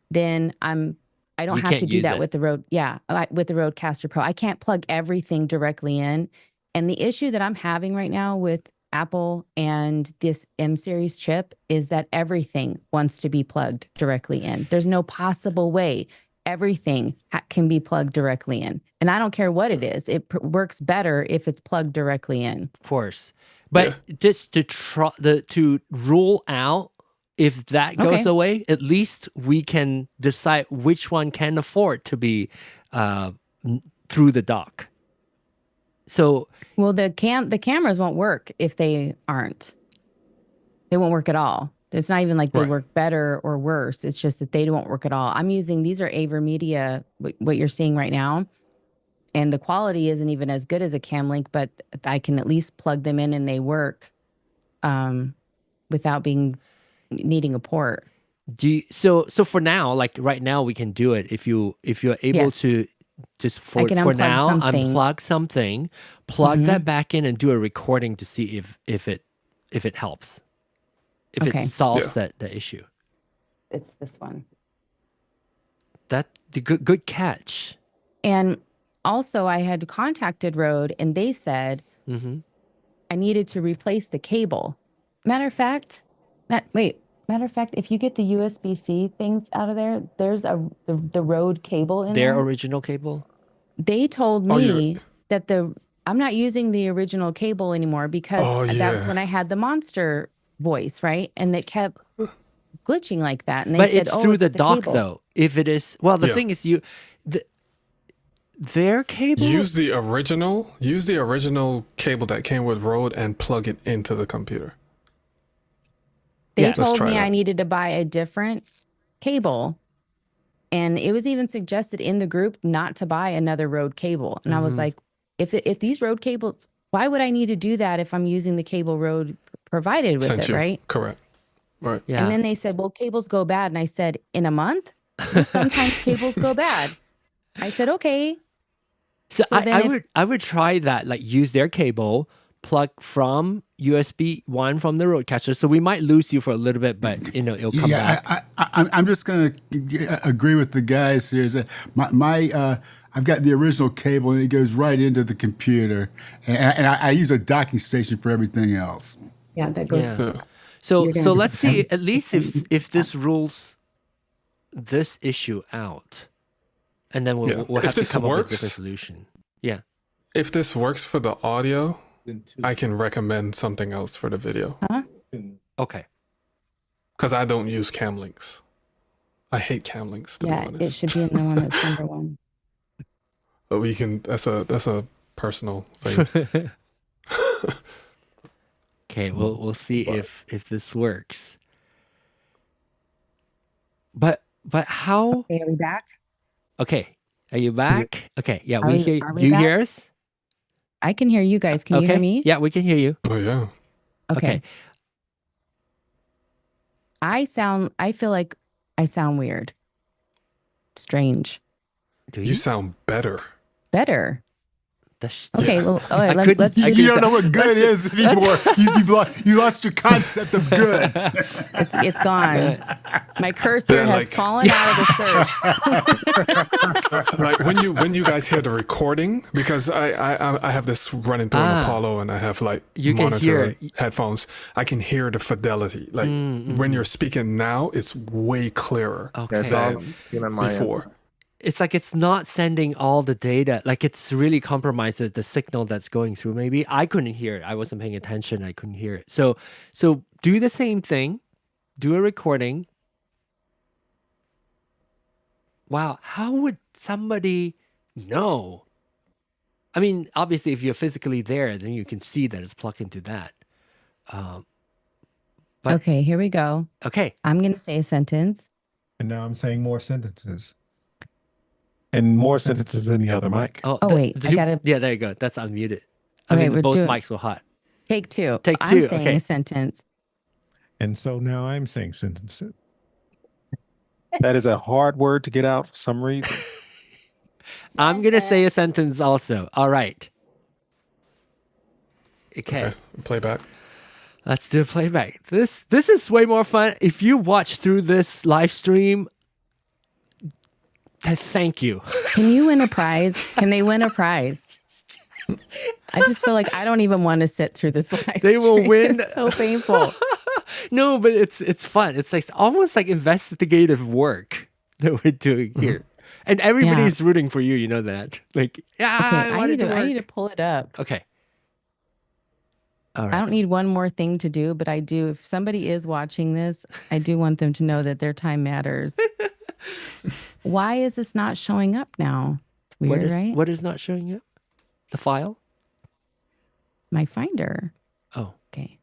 then I don't You have can't to do use that it. with the with the Rodecaster Pro. I can't plug everything directly in. And the issue that I'm having right now with Apple and this M series chip is that everything wants to be plugged directly in. There's no possible way everything can be plugged directly in. And I don't care what it is. It works better if it's plugged directly in. Of course. But just to rule out, if that goes Okay. away, at least we can decide which one can afford to be through the dock. So, well, the cameras won't work if they aren't. They won't work at all. It's not even like they work better or worse. It's just that they don't work at all. I'm using, these are AverMedia, what you're seeing right now. And the quality isn't even as good as a cam link, but I can at least plug them in and they work without needing a port. so for now, like right now, we can do it if you're able Yes. to just for unplug now something. unplug something, plug that back in, and do a recording to see if it helps, if Okay. it solves the issue. It's this one. That the good catch. And also, I had contacted Rode, and they said I needed to replace the cable. Matter of fact, if you get the USB-C things out of there, there's the Rode cable in Their there. original cable. They told me that I'm not using the original cable anymore because that's when I had the monster voice, right? And it kept glitching like that. And they But said, it's through the dock cable. though. If it is, well, the thing is, their cable. Use the original cable that came with Rode and plug it into the computer. They told me I needed to buy a different cable. And it was even suggested in the group not to buy another Rode cable. And I was like, if these Rode cables, why would I need to do that if I'm using the cable Rode provided with it, right? Correct. Right. Yeah. And then they said, well, cables go bad. And I said, in a month? Well, sometimes cables go bad. I said, okay. So I would try that, like use their cable, plug from USB 1 from the Rodecaster. So we might lose you for a little bit, but it'll come back. I'm just gonna agree with the guys here. Is that I've got the original cable and it goes right into the computer, and I use a docking station for everything else. Yeah, that goes. Yeah. So let's see at least if this rules this issue out, and then we'll have to come up with a different solution. Yeah. If this works for the audio, I can recommend something else for the video. Okay. Because I don't use cam links. I hate cam links, to be honest. It should be in the one that's number 1. But we can. That's a personal thing. Okay, we'll see if this works. But how? Okay, are we back? Okay, are you back? Okay, yeah, we hear are we you. back? Hear us? I can hear you guys. Can you hear me? Yeah, we can hear you. Oh yeah. Okay. I feel like I sound weird. Strange. Do you sound better. Better. Okay, Yeah. well, I let's couldn't- do I You this. don't know what good is anymore. You lost your concept of good. It's gone. My cursor They're has like- fallen out of the search. Like when you guys hear the recording, because I have this running through an Apollo, and I have like You can monitor hear- headphones. I can hear the fidelity. Like when you're speaking now, it's way clearer Okay. Yeah, it's than awesome. Even on my end. before. It's like it's not sending all the data. Like it's really compromised the signal that's going through. Maybe I couldn't hear it. I wasn't paying attention. I couldn't hear it. So do the same thing. Do a recording. Wow, how would somebody know? I mean, obviously, if you're physically there, then you can see that it's plugged into that. But- Okay, here we go. Okay. I'm going to say a sentence. And now I'm saying more sentences. And more sentences than the other mic. Oh, wait, did I you- gotta- Yeah, there you go. That's unmuted. I Okay, mean, we're both doing- mics were hot. Take two. Take I'm two, saying okay. a sentence. And so now I'm saying sentences. That is a hard word to get out for some reason. I'm gonna say a sentence also. All right. Okay. Okay, playback. Let's do a playback. This is way more fun. If you watch through this live stream, thank you. Can you win a prize? Can they win a prize? I just feel like I don't even want to sit through this live They will stream. win. It's so painful. No, but it's fun. It's like almost like investigative work that we're doing here. And everybody's rooting for you, you know that. Like, yeah, Okay, I want it to I need to work. pull it up. Okay. All I right. don't need one more thing to do, but I do. If somebody is watching this, I do want them to know that their time matters. Why is this not showing up now? It's weird, right? What is not showing up? The file? My Finder. Oh. Okay.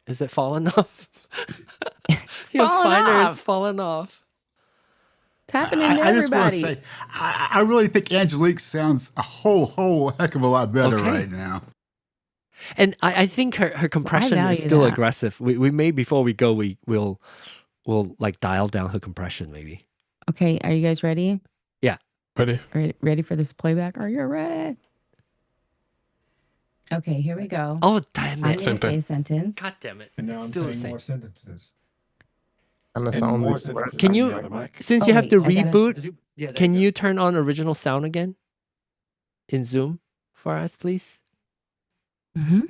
Is it fallen off? It's Your fallen Finder off. is fallen off. It's happening to I just want to everybody. say, I really think Angelique sounds a whole heck of a lot better Okay. right now. And I think her compression is value still that. aggressive. We may before we go we'll like dial down her compression maybe. Okay, are you guys ready? Ready? Ready for this playback? Are you ready? Okay, here we go. Oh damn I'm it! going Same to say thing. a sentence. God damn it! And now It's I'm still the saying same. more sentences. And the And sound more is sentences Can than you- the other mic. Since Oh, you have to wait, I gotta- reboot, can you turn on original sound again in Zoom for us, please? Mhm.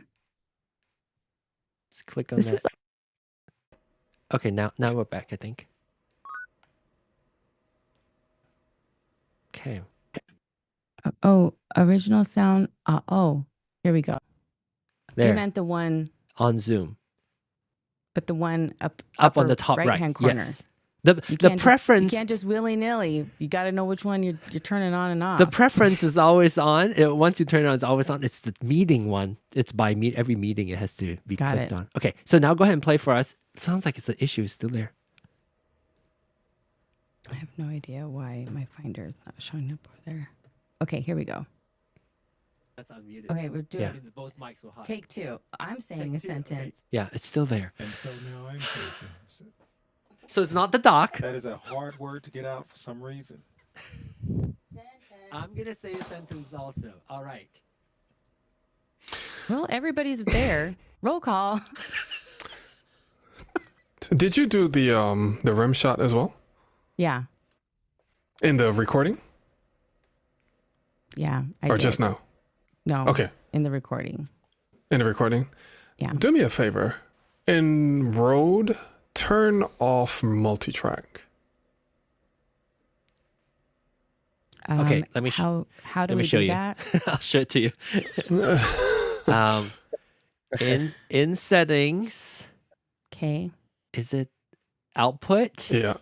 Just click on This that. is Okay, now we're back. I think. Okay. original sound. Here we go. There You meant the one, on Zoom, but the one up up on upper the top right. right-hand corner. Yes. The You the can't preference you can't just willy nilly. You got to know which one you're turning on and off. the preference is always on. Once you turn it on, it's always on. It's the meeting one. It's by every meeting. It has to be Got clicked it. on. Okay, so now go ahead and play for us. Sounds like it's an issue. It's still there. I have no idea why my Finder is not showing up over there. Okay, here we go. That's unmuted. Okay, we're doing Yeah. Both mics were hot. take two. I'm saying Take a two, okay. sentence. Yeah, it's still there. And so now I'm saying sentences. So it's not the doc. That is a hard word to get out for some reason. I'm gonna say a sentence also. All right. Well, everybody's there. Roll call. Did you do the rim shot as well Yeah, in the recording, yeah. I or did. just now? No. Okay, In the recording. in the recording. Yeah. Do me a favor. In Rode, turn off multi-track. Okay, let me How do Let me we show do you. that? I'll show it to you. In settings, Okay. is it output, Yeah,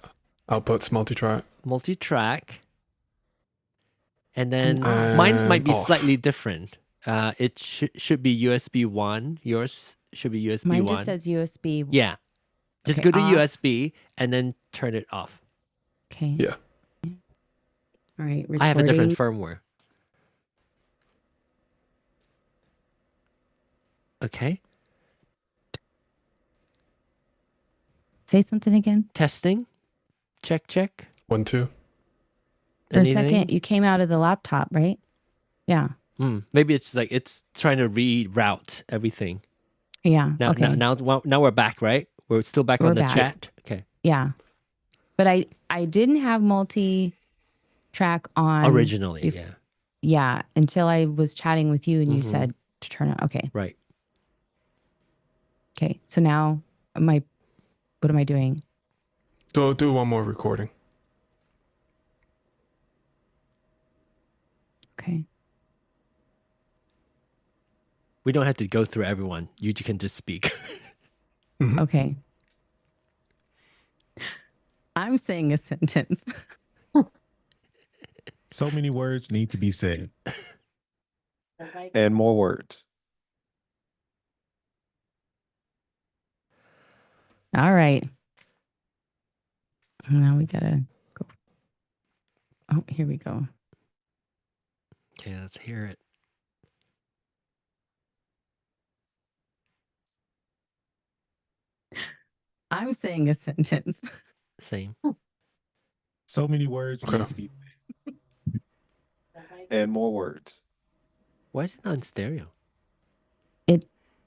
outputs multi-track. multi-track, and then And mine might be off. slightly different. It should be USB 1. Yours should be USB Mine 1. just says USB. Yeah. Just Okay, go to off. USB and then turn it off. Okay. Yeah. All right. I have a different recording. firmware. Okay. Say something again. Testing. Check. 1, 2. For a second, Anything? you came out of the laptop, right? Yeah. Maybe it's like it's trying to reroute everything. Yeah. Now, Okay. now we're back, right? We're still back We're on the back. chat. Okay. Yeah. But I didn't have multi-track on Originally, yeah. Yeah, until I was chatting with you and you Mhm. said to turn it. Okay. Right. Okay. So now what am I doing? Do one more recording. Okay. We don't have to go through everyone. You can just speak. Okay. I'm saying a sentence. So many words need to be said. And more words. All right. Now we gotta go. Oh, here we go. Okay, let's hear it. I'm saying a sentence. Same. So many words Okay. need to be and more words. Why is it not in stereo?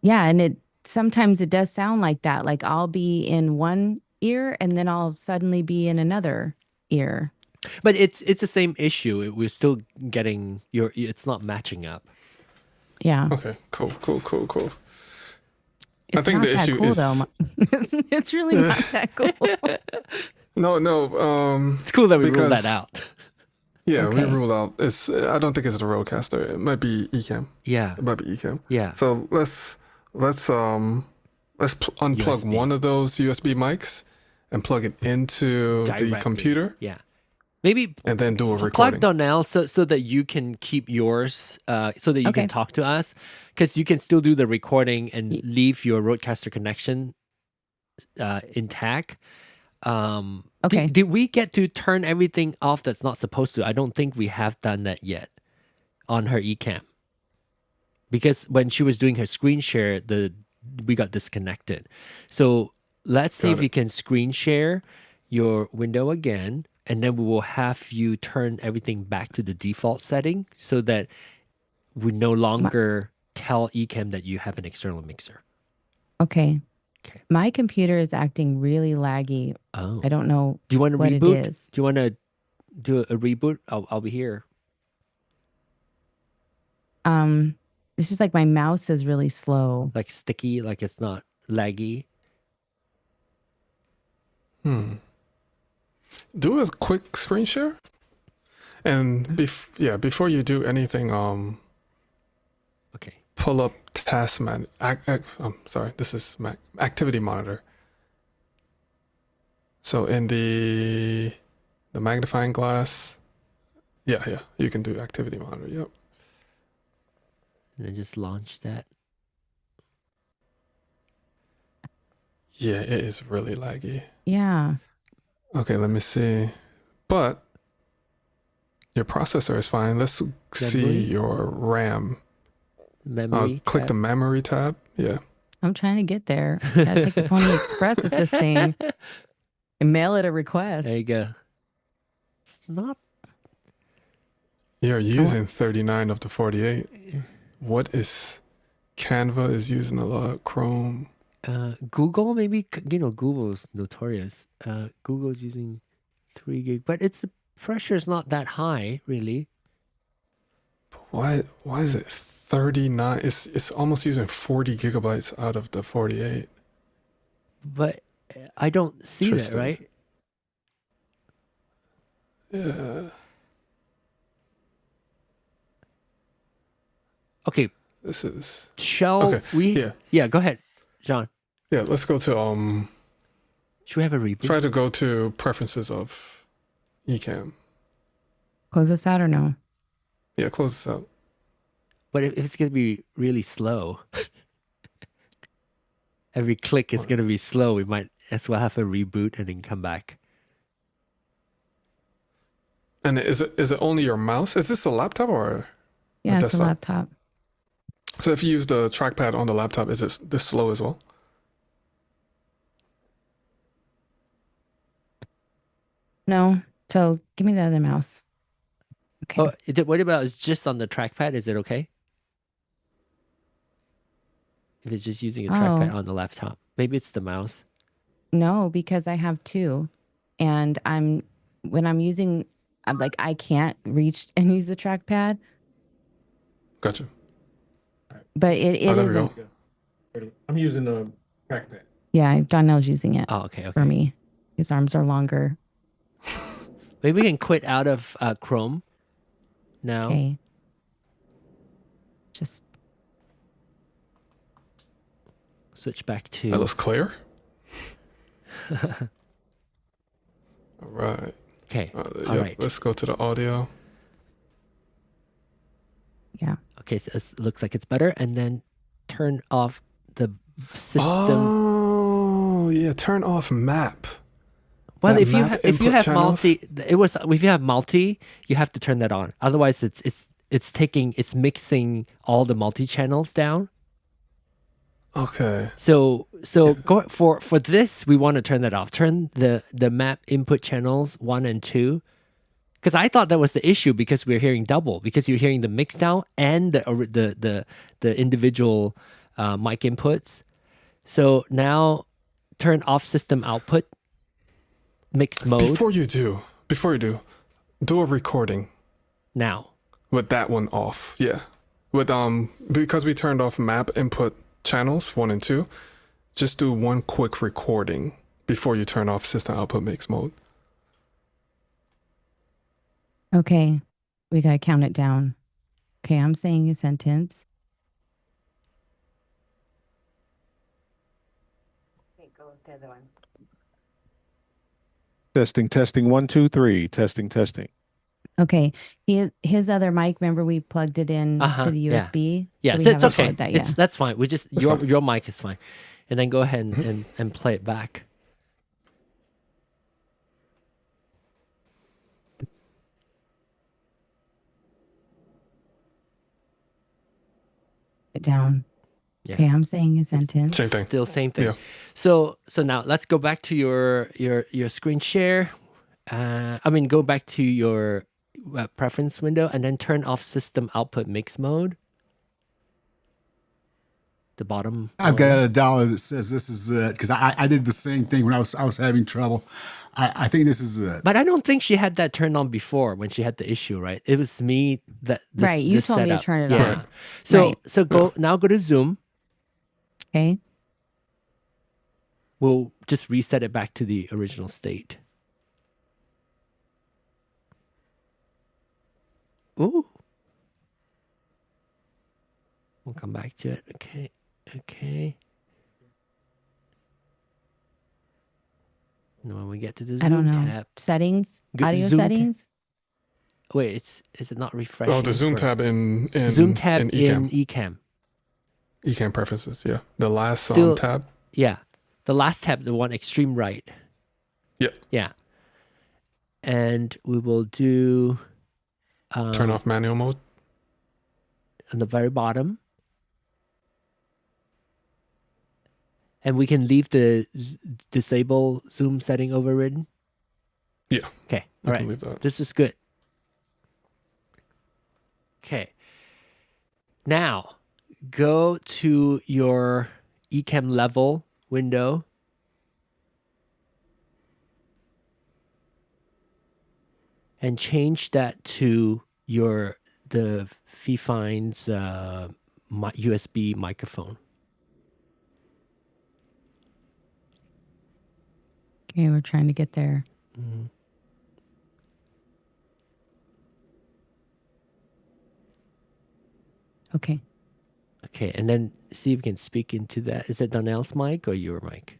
Yeah, and it sometimes it does sound like that. Like I'll be in one ear and then I'll suddenly be in another ear. But it's the same issue. We're still getting it's not matching up. Yeah. Okay. Cool. It's I think not the that issue cool is though. It's really not that cool. no. It's cool that we ruled that because- out. Yeah, we Okay. ruled out. I don't think it's the Rodecaster. It might be Ecamm. Yeah. It might be Ecamm. Yeah. So let's unplug USB. one of those USB mics and plug it into the Directly. computer, Yeah. Maybe and then do a plug recording. Donnell so that you can keep yours, so that you Okay. can talk to us, because you can still do the recording and leave your Rodecaster connection intact. Okay. Did we get to turn everything off that's not supposed to? I don't think we have done that yet on her Ecamm. Because when she was doing her screen share, we got disconnected. So let's see Got if it. you can screen share your window again, and then we will have you turn everything back to the default setting so that we no longer tell Ecamm that you have an external mixer. Okay. Okay. My computer is acting really laggy. Oh. I don't know Do you want to what reboot? it is. Do you want to do a reboot? I'll be here. It's just like my mouse is really slow. Like sticky, like it's not laggy. Do a quick screen share, and before you do anything, Okay. pull up Task Man. Sorry, this is Mac Activity Monitor. So in the magnifying glass, yeah, you can do Activity Monitor. Yep. And then just launch that. Yeah, it is really laggy. Yeah. Okay, let me see. But your processor is fine. Let's see Memory? your RAM. Memory. Click tab. the memory tab. Yeah. I'm trying to get there. Gotta take the Pony Express with this thing and mail it a request. There you go. Not You're using 39 of the 48. What is Canva is using a lot. Chrome. Google, maybe. Google's notorious. Google's using 3 gig, but the pressure is not that high, really. Why is it 39? It's almost using 40 gigabytes out of the 48. But I don't see that, Interesting. right? Yeah. Okay. This is Shall Okay, we? yeah. Yeah. Go ahead, John. Yeah, let's go to Should we have a reboot? try to go to preferences of Ecamm. Close this out or no? Yeah, close this out. But if it's gonna be really slow, every click is gonna be slow. We might as well have a reboot and then come back. And is it only your mouse? Is this a laptop or Yeah, it's a desktop? laptop. So if you use the trackpad on the laptop, is it this slow as well? No. So give me the other mouse. Okay. Oh, what about it's just on the trackpad? Is it okay? If it's just using a trackpad on the laptop, maybe it's the mouse. No, because I have two, and when I'm using, I'm like I can't reach and use the trackpad, Gotcha. but it There we isn't. go. I'm using the trackpad. Yeah, Donnell's using it Oh, okay. for me. His arms are longer. Maybe we can quit out of Chrome now. Okay. Just Switch back That to. looks clear. All right. Okay. All right. Let's go to the audio. yeah. Okay, so it looks like it's better, and then turn off the system. Oh, yeah. Turn off map. Well, that if you map if you input have channels? if you have multi, you have to turn that on. Otherwise, it's mixing all the multi channels down. Okay. So go for this, we want to turn that off. Turn the map input channels 1 and 2, because I thought that was the issue, because we're hearing double, because you're hearing the mix down and the individual mic inputs. So now turn off system output mix mode. Before you do, do a recording Now. with that one off. Yeah. With because we turned off map input channels 1 and 2, just do one quick recording before you turn off system output mix mode. Okay. We got to count it down. Okay, I'm saying a sentence. Okay, go with the other one. Testing 1 2 3. Testing. Okay. His other mic, remember we plugged it in to the USB? Yeah, we so it's haven't okay. plugged that yet. That's fine. We just your mic is fine. And then go ahead and play it back. It down. Yeah. Okay, I'm saying a sentence. Same thing. Still same thing. Yeah. So now let's go back to your screen share. Go back to your preference window and then turn off system output mix mode. The bottom. I've got a dollar that says this is it, because I did the same thing when I was having trouble. I think this is it. But I don't think she had that turned on before when she had the issue, right? It was me that Right, you told me to setup. turn it yeah. on. So Right. so go to Zoom. Okay. We'll just reset it back to the original state. Ooh. We'll come back to it. Okay. And when we get to the Zoom I don't know. tab. Settings? Go- Audio Zoom settings? Wait, is it not refreshing? Oh, the Zoom tab in Zoom tab in Ecamm. Ecamm. Ecamm preferences, yeah. The last Still- tab. Yeah. The last tab, the one extreme right. Yeah. Yeah. And we will do Turn off manual mode. on the very bottom. And we can leave the disable Zoom setting overridden. Yeah. Okay. You All can right. leave that. This is good. Okay. Now, go to your Ecamm level window. And change that to the Fifines USB microphone. Okay, we're trying to get there. Mhm. Okay. Okay, and then see if we can speak into that. Is it Donnell's mic or your mic?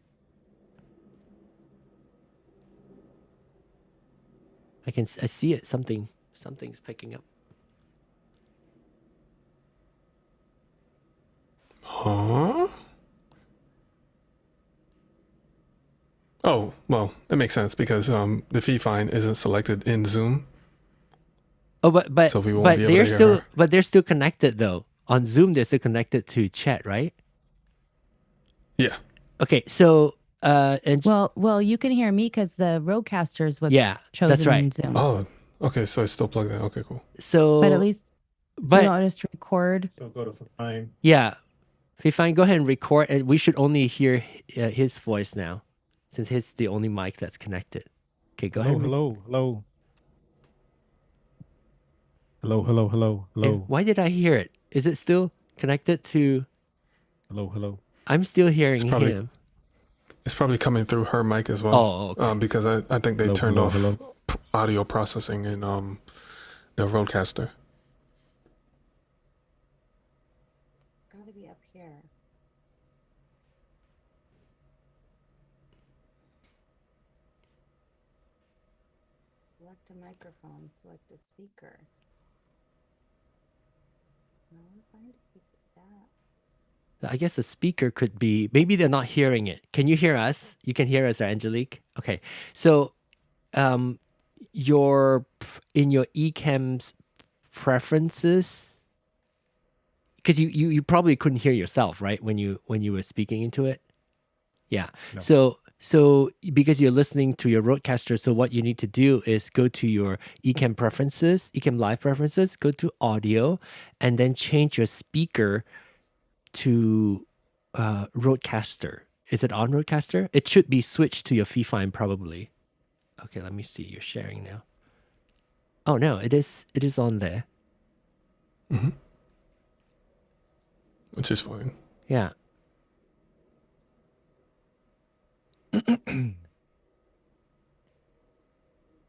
I see it. Something's picking up. Huh? Oh, well, it makes sense because the Fifine isn't selected in Zoom. Oh, but So we won't be able to hear her. but they're still connected though. On Zoom, they're still connected to chat, right? Yeah. Okay, so and Well, you can hear me because the Rodecaster is what's yeah, chosen that's right. in Zoom. Oh, Okay, so it's still plugged in. Okay, cool. So, But at least, do you but want us to record? So go to Fine. yeah, fine. Go ahead and record. And we should only hear his voice now, since he's the only mic that's connected. Okay, go ahead. Hello. Hello. Why did I hear it? Is it still connected to? Hello. I'm still hearing probably- him. It's probably coming through her mic as well. Oh, okay. Because I think they Hello, turned hello, off hello. audio processing in the Rodecaster. Gotta be up here. Select a microphone, select a speaker. No, find that. I guess the speaker could be, maybe they're not hearing it. Can you hear us? You can hear us, right, Angelique? Okay. So in your Ecamm's preferences, because you probably couldn't hear yourself, right? When you were speaking into it? Yeah. No. So because you're listening to your Rodecaster, so what you need to do is go to your Ecamm preferences, Ecamm live preferences, go to audio, and then change your speaker to Rodecaster. Is it on Rodecaster? It should be switched to your Fifine probably. Okay, let me see. You're sharing now. Oh no, it is on there. Mm-hmm. Which is fine. Yeah.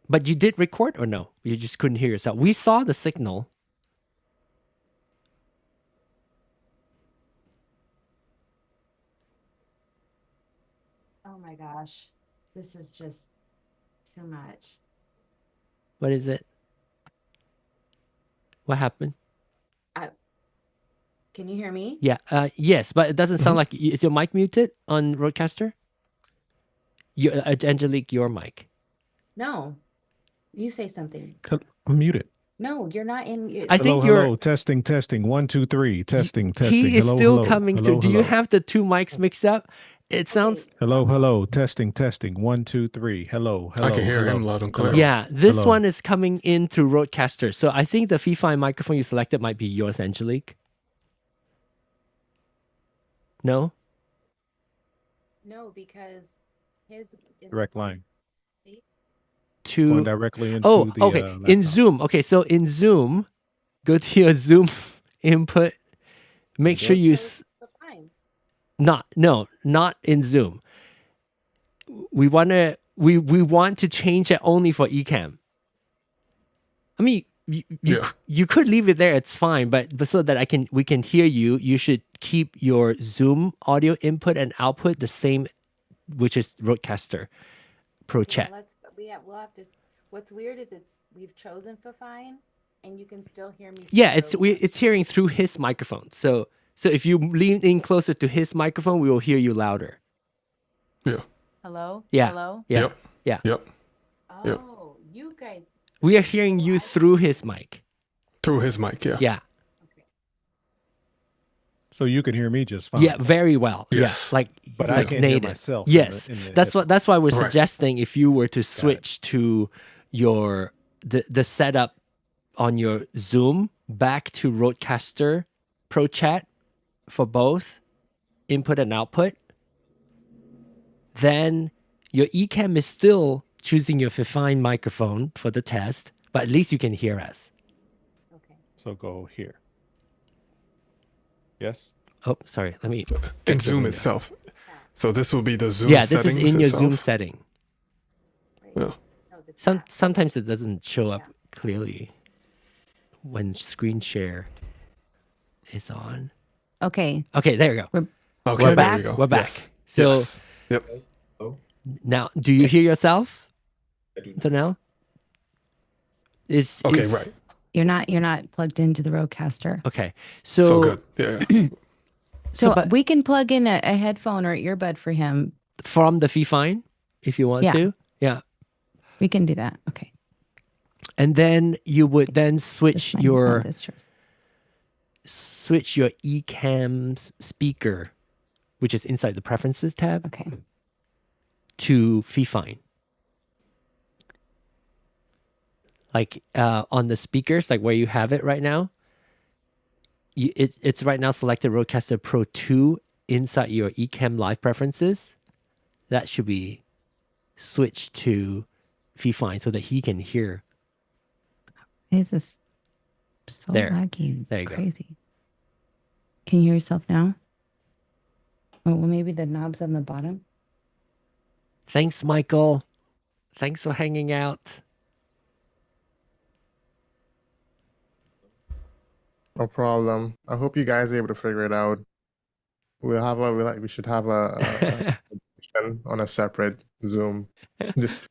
But you did record or no? You just couldn't hear yourself. We saw the signal. Oh my gosh. This is just too much. What is it? What happened? Can you hear me? Yeah. Yes, but it doesn't sound like. Is your mic muted on Rodecaster? Angelique, your mic. No. You say something. I'm muted. No, you're not in. I think you're. Hello. Testing. 1, 2, 3. Testing. He is Hello, still hello. coming Hello, through. Do you hello. have the two mics mixed up? It sounds. Hello. Testing. 1, 2, 3. Hello. I can hear him loud and clear. Yeah, this Hello. one is coming in through Rodecaster. So I think the Fifine microphone you selected might be yours, Angelique. No? No, because his is Direct line. To Going directly into the okay. In laptop. Zoom. Okay, so in Zoom, go to your Zoom input. Make sure you not in Zoom. We want to change it only for Ecamm. I mean, you could leave it there. It's fine, but so that we can hear you, you should keep your Zoom audio input and output the same, which is Rodecaster Pro Chat. We'll have to. What's weird is we've chosen Fifine, and you can still hear me. Yeah, it's hearing through his microphone. So if you lean in closer to his microphone, we will hear you louder. Yeah. Hello. Yeah. Hello. Yeah. Yep. Yeah. Yep. Oh, you guys. We are hearing you through his mic. Through his mic, yeah. Yeah. So you can hear me just fine. Yeah, very well. Yes. Yeah, But like I can't hear native. myself. Yes, in the that's why we're Right. suggesting if you were to switch to your the setup on your Zoom back to Rodecaster Pro Chat for both input and output, then your Ecamm is still choosing your Fifine microphone for the test, but at least you can hear us. Okay. So go here. Yes. Oh, sorry. Let me. In Zoom itself. So this will be the Zoom Yeah, this settings is in your itself? Zoom setting. Yeah. Sometimes it doesn't show up clearly when screen share is on. Okay. Okay, there you go. Okay, We're there back. we go. We're back. Yes. So Yes. Yep. now, do you hear yourself? Danelle? Okay, right. You're not plugged into the Rodecaster. Okay, So good. Yeah. So but we can plug in a headphone or earbud for him. from the Fifine, if you want Yeah. to, yeah. We can do that. Okay. And then you would then switch This your mic, this yours. Ecamm's speaker, which is inside the Preferences tab, Okay. to Fifine. like on the speakers, like where you have it right now. It's right now selected Rodecaster Pro 2 inside your Ecamm Live preferences. That should be switched to Fifine so that he can hear. It's just so There. laggy. It's There you go. crazy. Can you hear yourself now? Oh, well, maybe the knob's on the bottom. Thanks, Michael. Thanks for hanging out. No problem. I hope you guys are able to figure it out. We should have a session on a separate Zoom. Just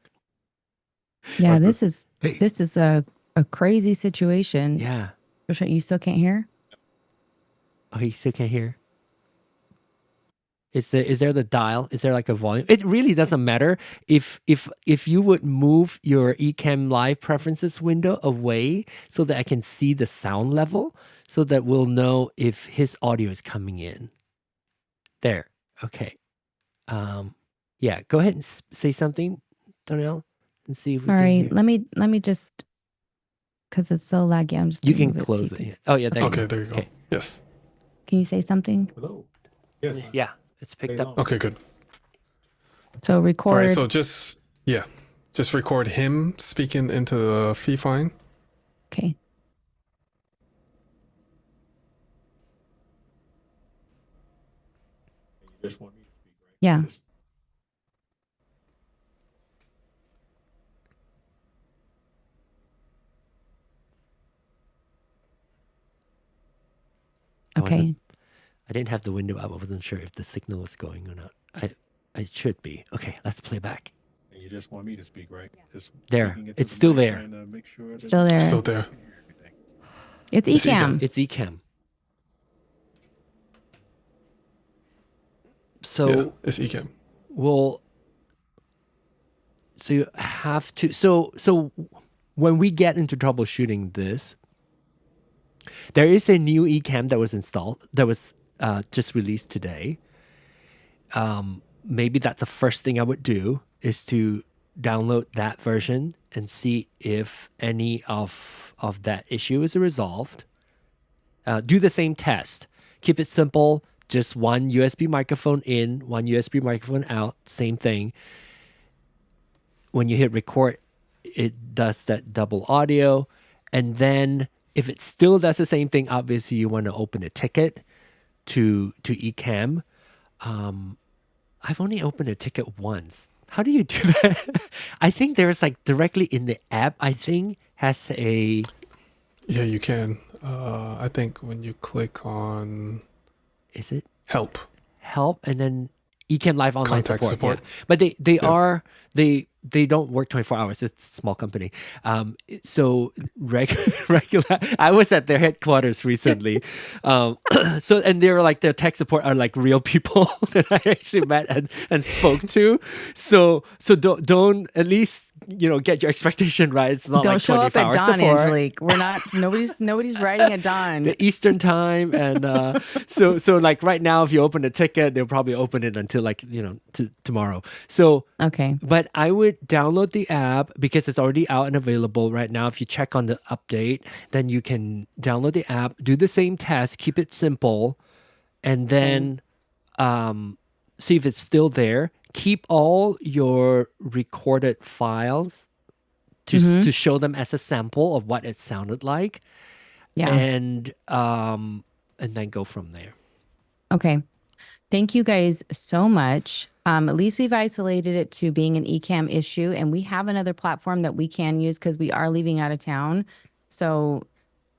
Yeah, like this is Hey. this is a crazy situation. Yeah. You still can't hear? Oh, you still can't hear? Is there the dial? Is there like a volume? It really doesn't matter if you would move your Ecamm Live preferences window away so that I can see the sound level, so that we'll know if his audio is coming in. There. Okay. Yeah. Go ahead and say something, Donnell, and see if we can Sorry, hear. let me just, because it's so laggy. I'm just You gonna can move close so it. you Yeah. can- Oh yeah. There you Okay, go. there you go. Okay. Yes. Can you say something? Hello. Yes. Yeah. It's picked up. Okay, good. So All record. right, so just record him speaking into the Fifine. Okay. You just want me to speak, right? Yeah. Okay. I didn't have the window up. I wasn't sure if the signal was going or not. I should be. Okay, let's play back. And you just want me to speak, right? Just There. speaking into It's the still mic, there. trying to make sure that Still there. Still there. you can hear everything. It's It's Ecamm. It's Ecamm. Yeah, So it's Ecamm. so you have to. So when we get into troubleshooting this, there is a new Ecamm that was installed that was just released today. Maybe that's the first thing I would do is to download that version and see if any of that issue is resolved. Do the same test. Keep it simple. Just one USB microphone in, one USB microphone out. Same thing. When you hit record, it does that double audio. And then if it still does the same thing, obviously you want to open a ticket to Ecamm. I've only opened a ticket once. How do you do that? I think there's like directly in the app, I think has a... Yeah, you can. I think when you click on Is it help, and then Ecamm Live online Contact support? support. Yeah. But they Yeah. are... They don't work 24 hours. It's a small company. So regular. I was at their headquarters recently. So and they were like their tech support are like real people that I actually met and spoke to. So don't at least get your expectation right. It's not Don't like show up 24 at hours dawn, support. Angelique. We're not. Nobody's writing at dawn. The Eastern time, and so like right now, if you open a ticket, they'll probably open it until like to tomorrow. So, Okay. but I would download the app because it's already out and available right now. If you check on the update, then you can download the app, do the same test, keep it simple, and then see if it's still there. Keep all your recorded files to show them as a sample of what it sounded like. Yeah. And then go from there. Okay. Thank you guys so much. At least we've isolated it to being an Ecamm issue, and we have another platform that we can use because we are leaving out of town. So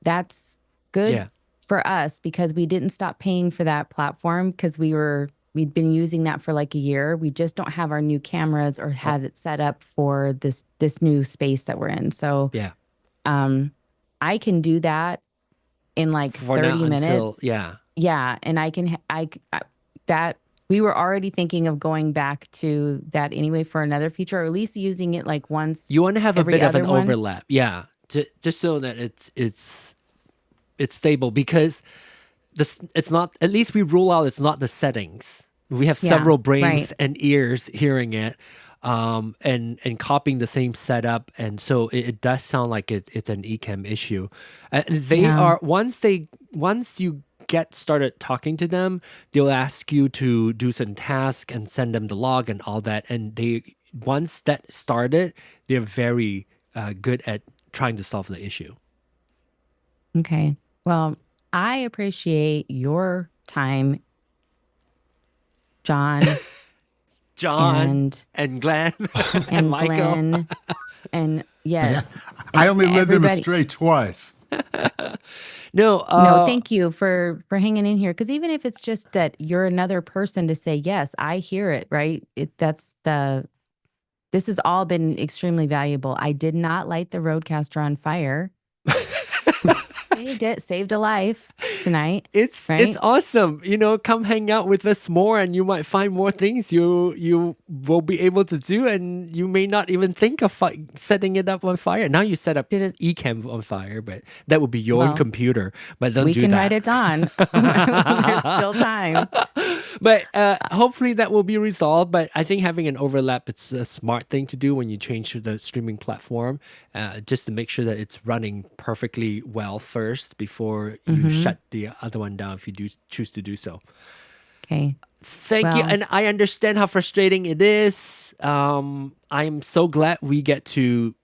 that's good Yeah. for us because we didn't stop paying for that platform because we'd been using that for like a year. We just don't have our new cameras or had it set up for this new space that we're in. So Yeah. I can do that in like For 30 now minutes. until yeah. Yeah, and that we were already thinking of going back to that anyway for another feature, or at least using it like once. You want to have a every bit of an other one? overlap. Yeah. Just so that it's stable, because it's not, at least we rule out it's not the settings. We have Yeah, several brains right. and ears hearing it. and copying the same setup, and so it does sound like it's an Ecamm issue. They Yeah. are once you get started talking to them, they'll ask you to do some task and send them the log and all that, and they once that started, they're very good at trying to solve the issue. Okay. Well, I appreciate your time, John John and and Glenn and and Michael. Glenn, and yes, I and only led them everybody. astray twice. No, No, thank you for hanging in here. Because even if it's just that you're another person to say yes, I hear it. Right? This has all been extremely valuable. I did not light the Roadcaster on fire. Saved a life tonight. it's Right? awesome. Come hang out with us more, and you might find more things you will be able to do, and you may not even think of setting it up on fire. Now you set up Did it? Ecamm on fire, but that would be your own Well, computer. But don't we do can that. write it down. There's still time. But hopefully that will be resolved. But I think having an overlap, it's a smart thing to do when you change to the streaming platform, just to make sure that it's running perfectly well first before you shut the other one down if you do choose to do so. Okay. Thank you. Well- And I understand how frustrating it is. I'm so glad we get to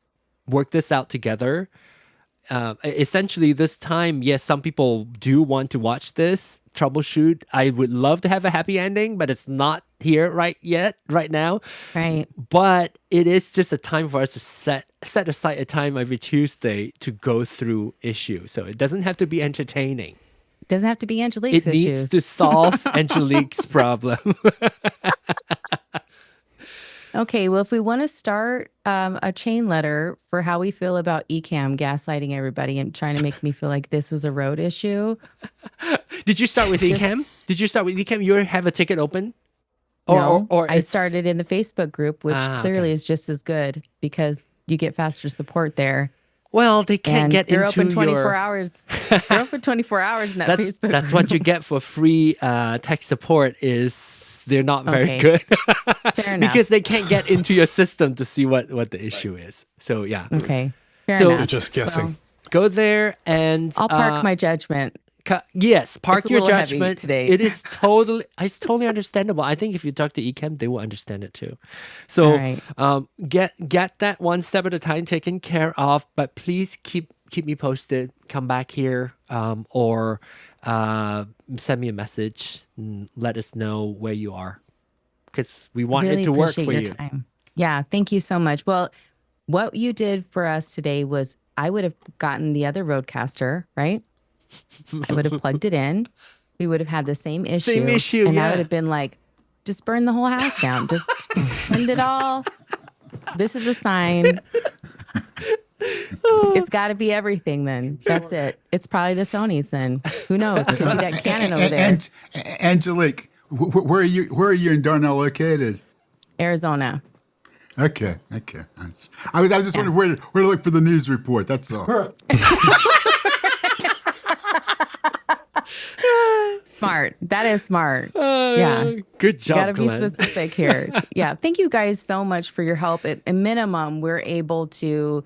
work this out together. Essentially, this time, yes, some people do want to watch this troubleshoot. I would love to have a happy ending, but it's not here right now. Right. But it is just a time for us to set aside a time every Tuesday to go through issues. So it doesn't have to be entertaining. Doesn't have to be Angelique's It needs issues. to solve Angelique's problem. Okay, well, if we want to start a chain letter for how we feel about Ecamm gaslighting everybody and trying to make me feel like this was a road issue. Did you start with Ecamm? Did you start with Ecamm? You have a ticket open? No, I it's- started in the Facebook group, which clearly okay. is just as good because you get faster support there. Well, they can't And get they're into open 24 your... hours. They're open 24 hours in that Facebook That's group. what you get for free tech support is they're not very Okay. good. Fair enough. Because they can't get into your system to see what the issue is. So yeah. Okay. Fair So- enough. You're just guessing. Well, Go there and I'll park my judgment. yes, park It's a your little heavy judgment today. It's totally understandable. I think if you talk to Ecamm, they will understand it too. So All right. get that one step at a time taken care of, but please keep me posted. Come back here or send me a message and let us know where you are, because we want Really it to work appreciate for your you. time. Yeah, thank you so much. Well, what you did for us today was I would have gotten the other Roadcaster, right? I would have plugged it in. We would have had the same issue. Same issue, And I yeah. would have been like, just burn the whole house down. Just end it all. This is a sign. It's got to be everything then. That's it. It's probably the Sonys then. Who knows? It could be that Canon over there. And Angelique, where are you in Darnell located? Arizona. Okay. I was just wondering where to look for the news report. That's all. Smart. That is smart. Yeah. Good You job, gotta be Glenn. specific here. Yeah. Thank you guys so much for your help. At a minimum, we're able to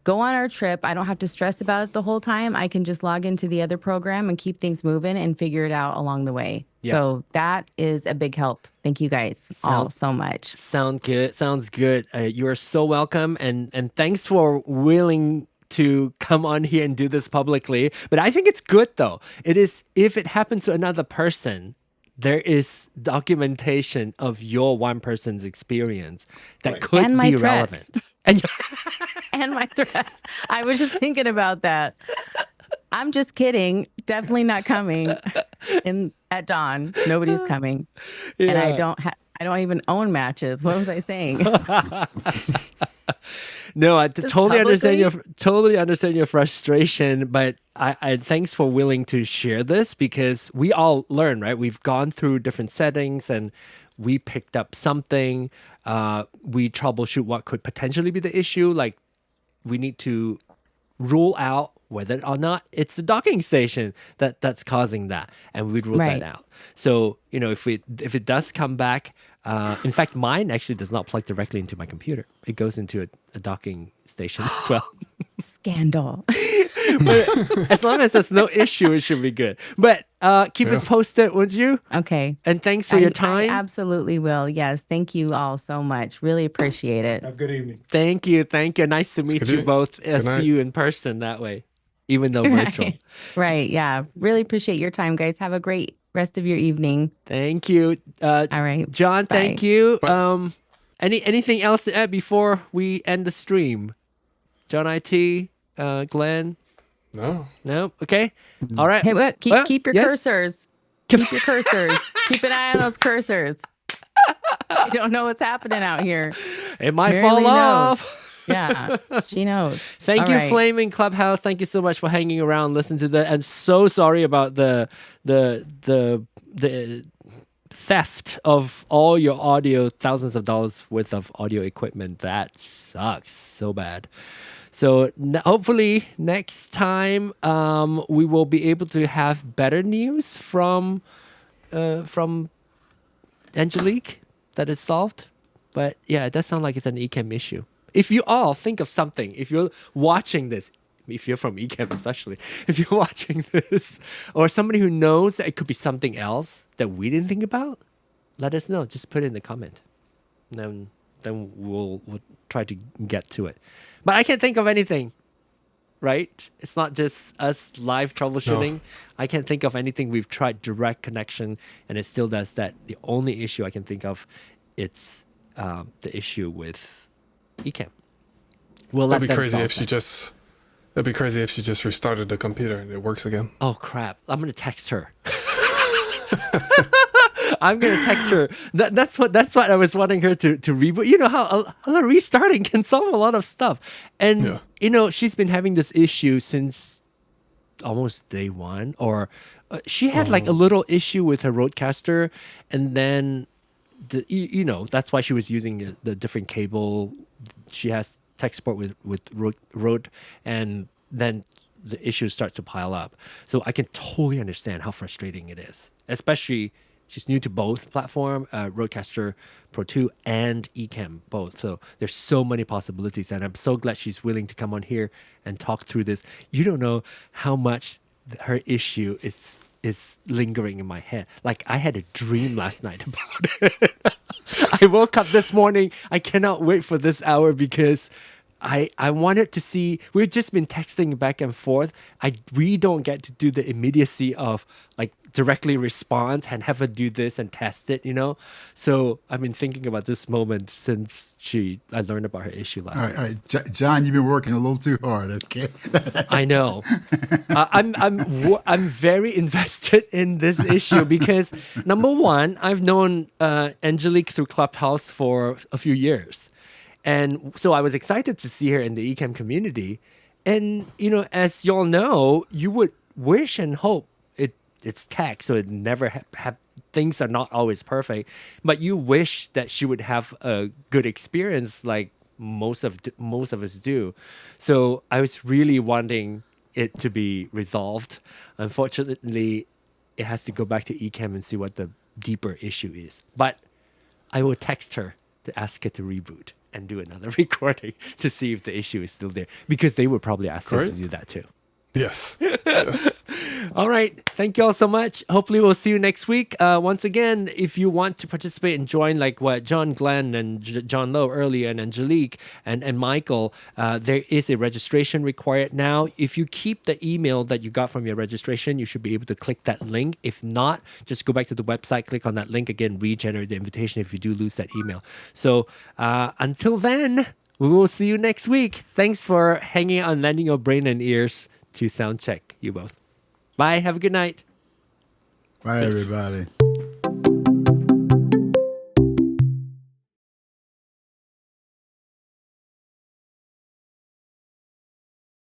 go on our trip. I don't have to stress about it the whole time. I can just log into the other program and keep things moving and figure it out along the way. Yeah. So that is a big help. Thank you guys all so much. Sounds good. You are so welcome, and thanks for willing to come on here and do this publicly. But I think it's good though. It is, if it happens to another person, there is documentation of your one person's experience that could And my be threats. relevant. And And my threats. I was just thinking about that. I'm just kidding. Definitely not coming at dawn. Nobody's coming. And I Yeah. don't even own matches. What was I saying? No, I Just totally publicly? understand your frustration, but I thanks for willing to share this, because we all learn, right? We've gone through different settings and we picked up something. We troubleshoot what could potentially be the issue. Like, we need to rule out whether or not it's the docking station that's causing that, and we'd rule Right. that out. So if it does come back, In fact, mine actually does not plug directly into my computer. It goes into a docking station as well. Scandal. But as long as there's no issue, it should be good. But keep us Yeah. posted, would you? Okay. And thanks for your I time. absolutely will. Yes. Thank you all so much. Really appreciate it. Have a good evening. Thank you. Nice to meet good you to- both. good See night. you in person that way, even though virtual. Right. Right. Yeah. Really appreciate your time, guys. Have a great rest of your evening. Thank you. All right. John, Bye. thank you. Bye. Anything else to add before we end the stream? John IT, Glenn? No. No? Okay. All right. Hey, what? Keep your yes? cursors. Keep your cursors. Keep an eye on those cursors. You don't know what's happening out here. It might Mary fall Lee knows. off. Yeah, she knows. Thank All you, right. Flaming Clubhouse. Thank you so much for hanging around, listen to that. I'm so sorry about the theft of all your audio, thousands of dollars worth of audio equipment. That sucks so bad. So hopefully next time we will be able to have better news from Angelique that is solved. But yeah, it does sound like it's an Ecamm issue. If you all think of something, if you're watching this, if you're from Ecamm especially, if you're watching this, or somebody who knows that it could be something else that we didn't think about, let us know. Just put it in the comment. Then we'll try to get to it. But I can't think of anything, right? It's not just us live troubleshooting. No. I can't think of anything. We've tried direct connection, and it still does that. The only issue I can think of, it's the issue with Ecamm. We'll let That'd be them crazy solve if she that. just. That'd be crazy if she just restarted the computer and it works again. Oh crap! I'm gonna text her. I'm gonna text her. That's what I was wanting her to reboot. You know how a lot of restarting can solve a lot of stuff, and Yeah. you know she's been having this issue since almost day one. Or she had like a little issue with her Rodecaster, and then you know that's why she was using the different cable. She has tech support with Rode, and then the issues start to pile up. So I can totally understand how frustrating it is, especially she's new to both platform, Rodecaster Pro 2 and Ecamm both. So there's so many possibilities, and I'm so glad she's willing to come on here and talk through this. You don't know how much her issue is lingering in my head. Like I had a dream last night about it. I woke up this morning. I cannot wait for this hour because I wanted to see. We've just been texting back and forth. We don't get to do the immediacy of like directly respond and have her do this and test it, you know. So I've been thinking about this moment since I learned about her issue last night. All right. John, you've been working a little too hard. Okay. I know. I'm very invested in this issue because number one, I've known Angelique through Clubhouse for a few years, and so I was excited to see her in the Ecamm community. And you know, as y'all know, you would wish and hope it's tech, so it never have things are not always perfect, but you wish that she would have a good experience like most of us do. So I was really wanting it to be resolved. Unfortunately, it has to go back to Ecamm and see what the deeper issue is. But I will text her to ask her to reboot and do another recording to see if the issue is still there, because they would probably ask her to Great. do that too. Yes. All right. Thank you all so much. Hopefully we'll see you next week. Once again, if you want to participate and join like what John Glenn and John Lowe earlier and Angelique and Michael, there is a registration required now. If you keep the email that you got from your registration, you should be able to click that link. If not, just go back to the website, click on that link again, regenerate the invitation if you do lose that email. So until then, we will see you next week. Thanks for hanging out and lending your brain and ears to Soundcheck, you both. Bye. Have a good night. Bye, Yes. everybody.